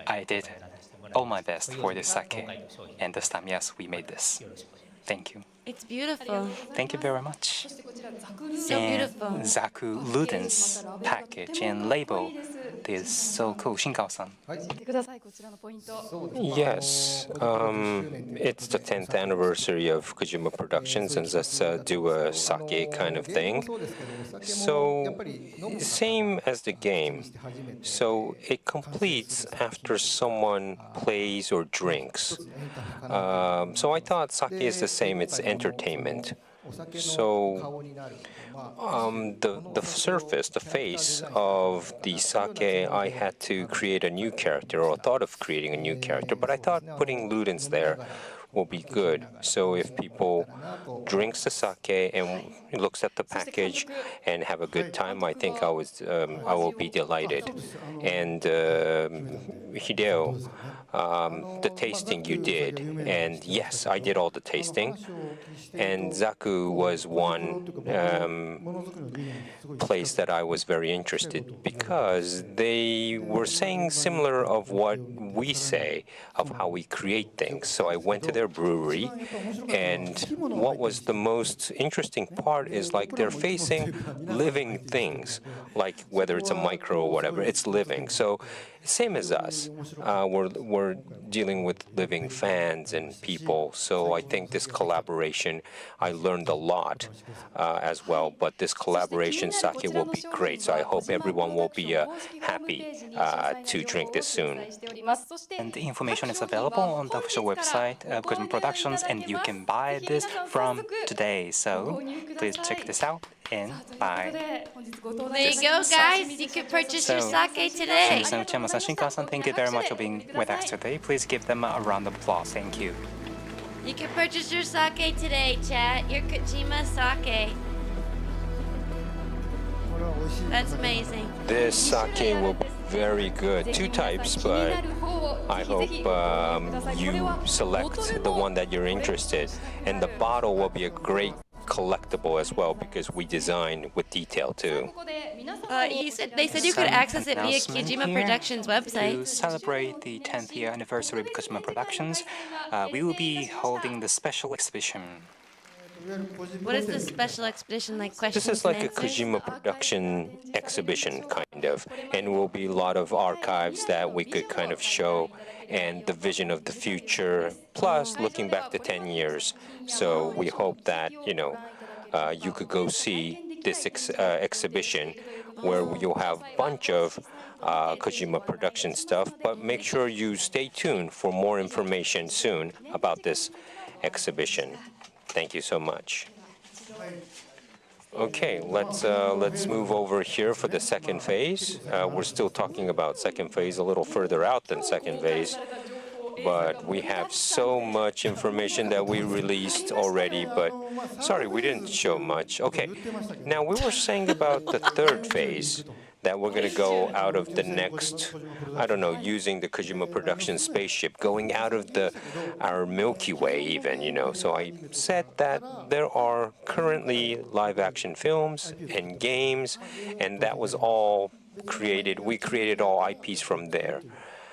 I did all my best for this sake, and this time, yes, we made this. Thank you. It's beautiful. Thank you very much. So beautiful. Zaku Luden's package and label is so cool. Shinkao-san. Yes, it's the 10th anniversary of Kojima Productions, and let's do a sake kind of thing. So, same as the game. So, it completes after someone plays or drinks. So, I thought sake is the same, it's entertainment. So, the surface, the face of the sake, I had to create a new character, or thought of creating a new character, but I thought putting Ludens there will be good. So if people drinks the sake and looks at the package and have a good time, I think I will be delighted. And Hideo, the tasting you did, and yes, I did all the tasting. And Zaku was one place that I was very interested because they were saying similar of what we say of how we create things. So I went to their brewery, and what was the most interesting part is like they're facing living things, like whether it's a micro or whatever, it's living. So same as us, we're dealing with living fans and people. So I think this collaboration, I learned a lot as well. But this collaboration sake will be great. So I hope everyone will be happy to drink this soon. And the information is available on the official website of Kojima Productions, and you can buy this from today. So please check this out and buy. There you go, guys. You can purchase your sake today. Shinichi-san, Uchiyama-san, Shinkawa-san, thank you very much for being with us today. Please give them a round of applause. Thank you. You can purchase your sake today, chat. Your Kojima sake. That's amazing. This sake will be very good. Two types, but I hope you select the one that you're interested. And the bottle will be a great collectible as well because we designed with detail too. They said you could access it via Kojima Productions website. To celebrate the 10th year anniversary of Kojima Productions, we will be holding the special exhibition. What is this special expedition like? Questions This is like a and answers? Kojima production exhibition, kind of, and will be a lot of archives that we could kind of show, and the vision of the future, plus looking back to 10 years. So we hope that, you could go see this exhibition where you'll have a bunch of Kojima production stuff, but make sure you stay tuned for more information soon about this exhibition. Thank you so much. Okay, let's move over here for the second phase. We're still talking about second phase a little further out than second phase, but we have so much information that we released already, but sorry, we didn't show much. Okay, now we were saying about the third phase, that we're going to go out of the next, I don't know, using the Kojima Productions spaceship, going out of our Milky Way even, So I said that there are currently live-action films and games, and that was all created. We created all IPs from there.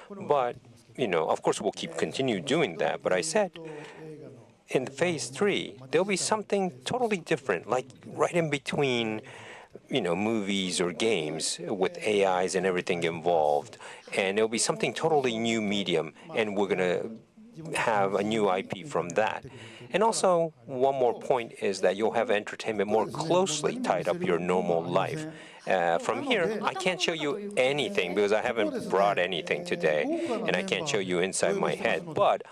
But, of course, we'll continue doing that. But I said, in phase 3, there'll be something totally different, like right in between movies or games with AIs and everything involved. And it'll be something totally new medium, and we're going to have a new IP from that. And also, one more point is that you'll have entertainment more closely tied up your normal life. From here, I can't show you anything because I haven't brought anything today, and I can't show you inside my head. But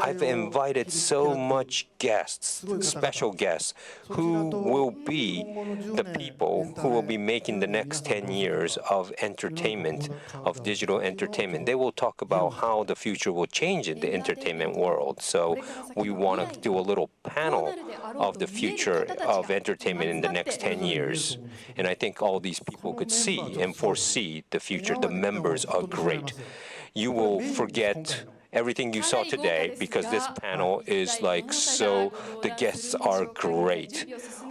I've invited so much guests, special guests, who will be the people who will be making the next 10 years of entertainment, of digital entertainment. They will talk about how the future will change in the entertainment world. So we want to do a little panel of the future of entertainment in the next 10 years. And I think all these people could see and foresee the future. The members are great. You will forget everything you saw today because this panel is so the guests are great.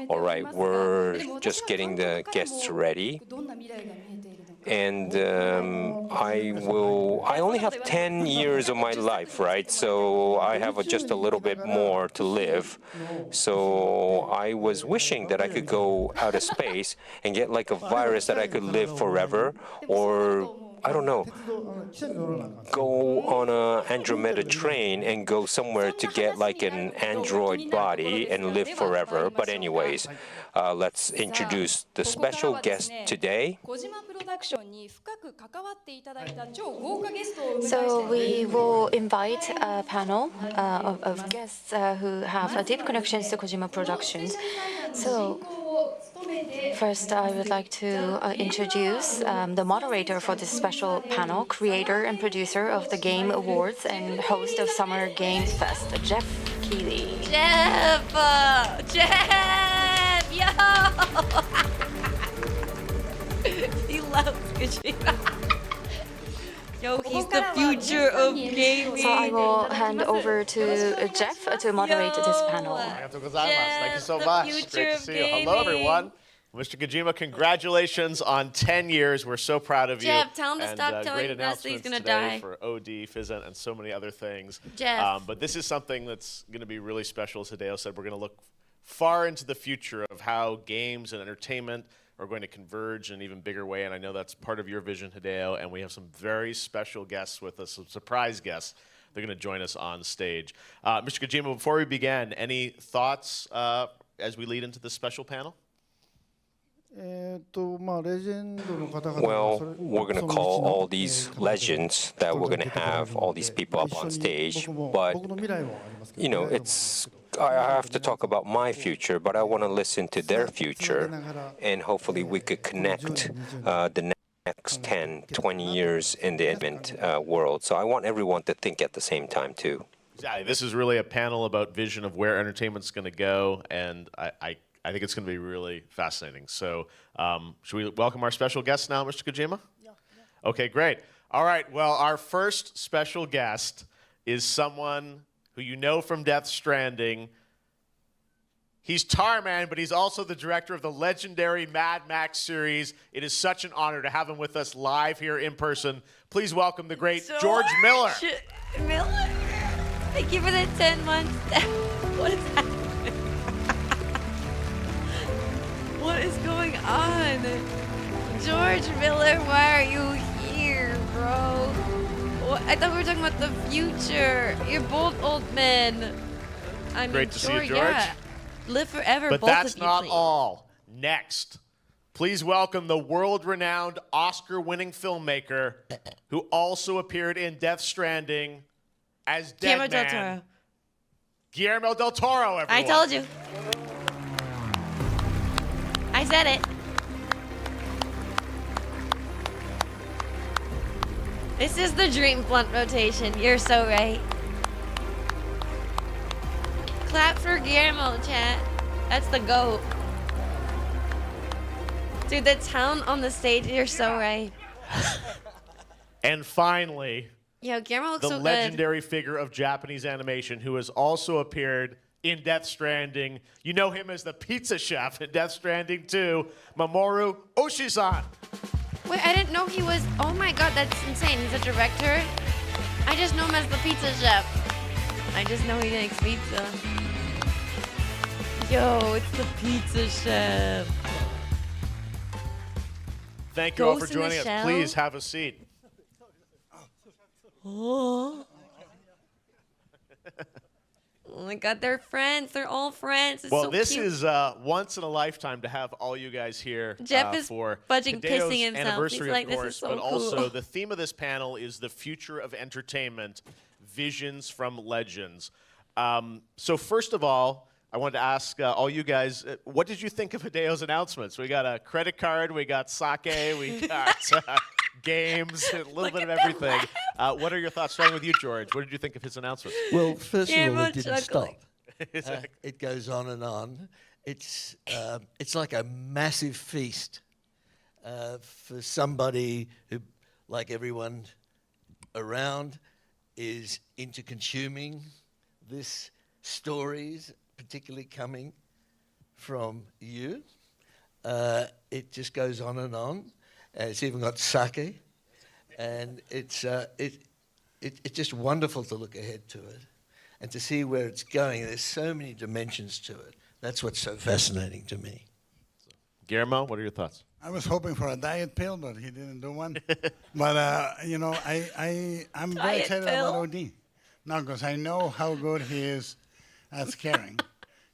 All right, we're just getting the guests ready. And I only have 10 years of my life, right? So I have just a little bit more to live. So I was wishing that I could go out of space and get like a virus that I could live forever, or I don't know, go on a Andromeda train and go somewhere to get like an android body and live forever. But anyways, let's introduce the special guest today. So we will invite a panel of guests who have deep connections to Kojima Productions. So first, I would like to introduce the moderator for this special panel, creator and producer of the Game Awards and host of Summer Games Fest, Jeff Keighley. Jeff! Jeff! Yo! He loves Kojima. Yo, he's the future of gaming. So I will hand over to Jeff to moderate this panel. Thank you so much. Great to see you. Hello, everyone. Mr. Kojima, congratulations on 10 years. We're so proud of you. Jeff, tell him to stop great telling us that he's going to die. For OD, Fizzent, and so many other things. Jeff. But this is something that's going to be really special. As Hideo said, we're going to look far into the future of how games and entertainment are going to converge in an even bigger way, and I know that's part of your vision, Hideo, and we have some very special guests with us, some surprise guests. They're going to join us on stage. Mr. Kojima, before we begin, any thoughts as we lead into this special panel? Well, we're going to call all these legends that we're going to have, all these people up on stage, but, you know, I have to talk about my future, but I want to listen to their future, and hopefully we could connect the next 10, 20 years in the entertainment world. So I want everyone to think at the same time, too. Exactly. This is really a panel about vision of where entertainment's going to go, and I think it's going to be really fascinating. So should we welcome our special guest now, Mr. Kojima? Yeah. Okay, great. All right, well, our first special guest is someone who you know from Death Stranding. He's Tarman, but he's also the director of the legendary Mad Max series. It is such an honor to have him with us live here in person. Please welcome the great George Miller. Miller? Thank you for the 10 months. What is happening? What is going on? George Miller, why are you here, bro? I thought we were talking about the future. You're both old men. I mean, Great to see you, George. Yeah. Live forever, But both that's of you, not please. all. Next, please welcome the world-renowned Oscar-winning filmmaker who also appeared in Death Stranding as Guillermo del Deadman. Toro. Guillermo del Toro, everyone. I told you. I said it. This is the dream blunt rotation. You're so right. Clap for Guillermo, chat. That's the GOAT. Dude, the talent on the stage, you're so right. And finally, Yo, Guillermo looks the so good. legendary figure of Japanese animation who has also appeared in Death Stranding. You know him as the pizza chef in Death Stranding 2, Mamoru Oshii-san. Wait, I didn't know he was. Oh my god, that's insane. He's a director. I just know him as the pizza chef. I just know he makes pizza. Yo, it's the pizza chef. Thank you all for Ghost in the joining us. Shell? Please have a seat. Oh. Oh my god, they're friends. They're all friends. It's Well, so this cute. is once in a lifetime to have all you guys here Jeff is for fudging, Hideo's pissing himself. anniversary, He's like, of "This is course, so but also cool." the theme of this panel is the future of entertainment, visions from legends. So first of all, I wanted to ask all you guys, what did you think of Hideo's announcements? We got a credit card, we got sake, we got games, a little bit of everything. What are your thoughts? Starting with you, George. What did you think of his announcement? Well, first of all, it didn't stop. Exactly. It goes on and on. It's like a massive feast for somebody who, like everyone around, is into consuming this stories, particularly coming from you. It just goes on and on. and it's even got sake, and it's just wonderful to look ahead to it, and to see where it's going. There's so many dimensions to it. That's what's so fascinating to me. Guillermo, what are your thoughts? I was hoping for a diet pill, but he didn't do one. But you know, I'm very excited about OD now because I know how good he is at scaring.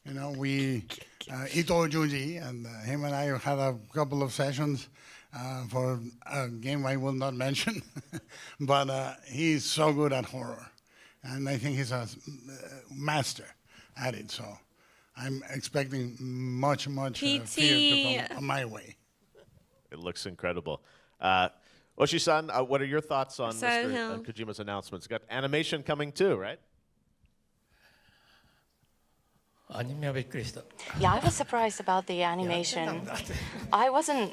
You know, Ito Juji and him and I had a couple of sessions for a game I will not mention, but he's so good at horror, and I think he's a master at it. So I'm expecting much fear to come my way. It looks incredible. Oshi-san, what are your thoughts on Mr. Kojima's announcements? Got animation coming too, right? Yeah, I was surprised about the animation. I wasn't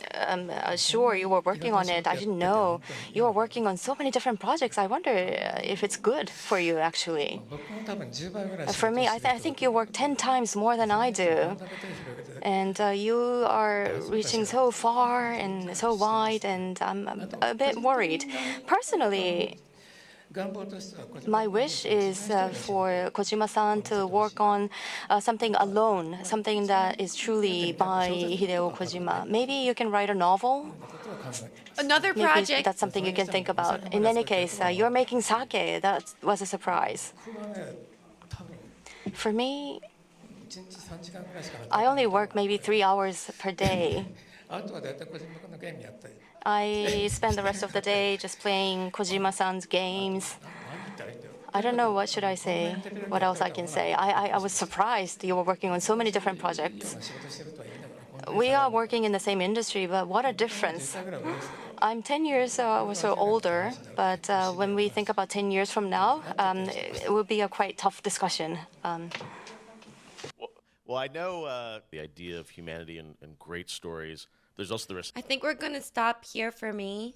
sure you were working on it. I didn't know you were working on so many different projects. I wonder if it's good for you, actually. For me, I think you work 10 times more than I do. And you are reaching so far and so wide, and I'm a bit worried. Personally, my wish is for Kojima-san to work on something alone, something that is truly by Hideo Kojima. Maybe you can write a novel? Another Maybe project. that's something you can think about. In any case, you're making sake. That was a surprise. For me, I only work maybe 3 hours per day. I spend the rest of the day just playing Kojima-san's games. I don't know, what should I say? What else I can say? I was surprised you were working on so many different projects. We are working in the same industry, but what a difference. I'm 10 years or so older, but when we think about 10 years from now, it will be a quite tough discussion. Well, I know the idea of humanity and great stories. There's also the risk. I think we're going to stop here for me.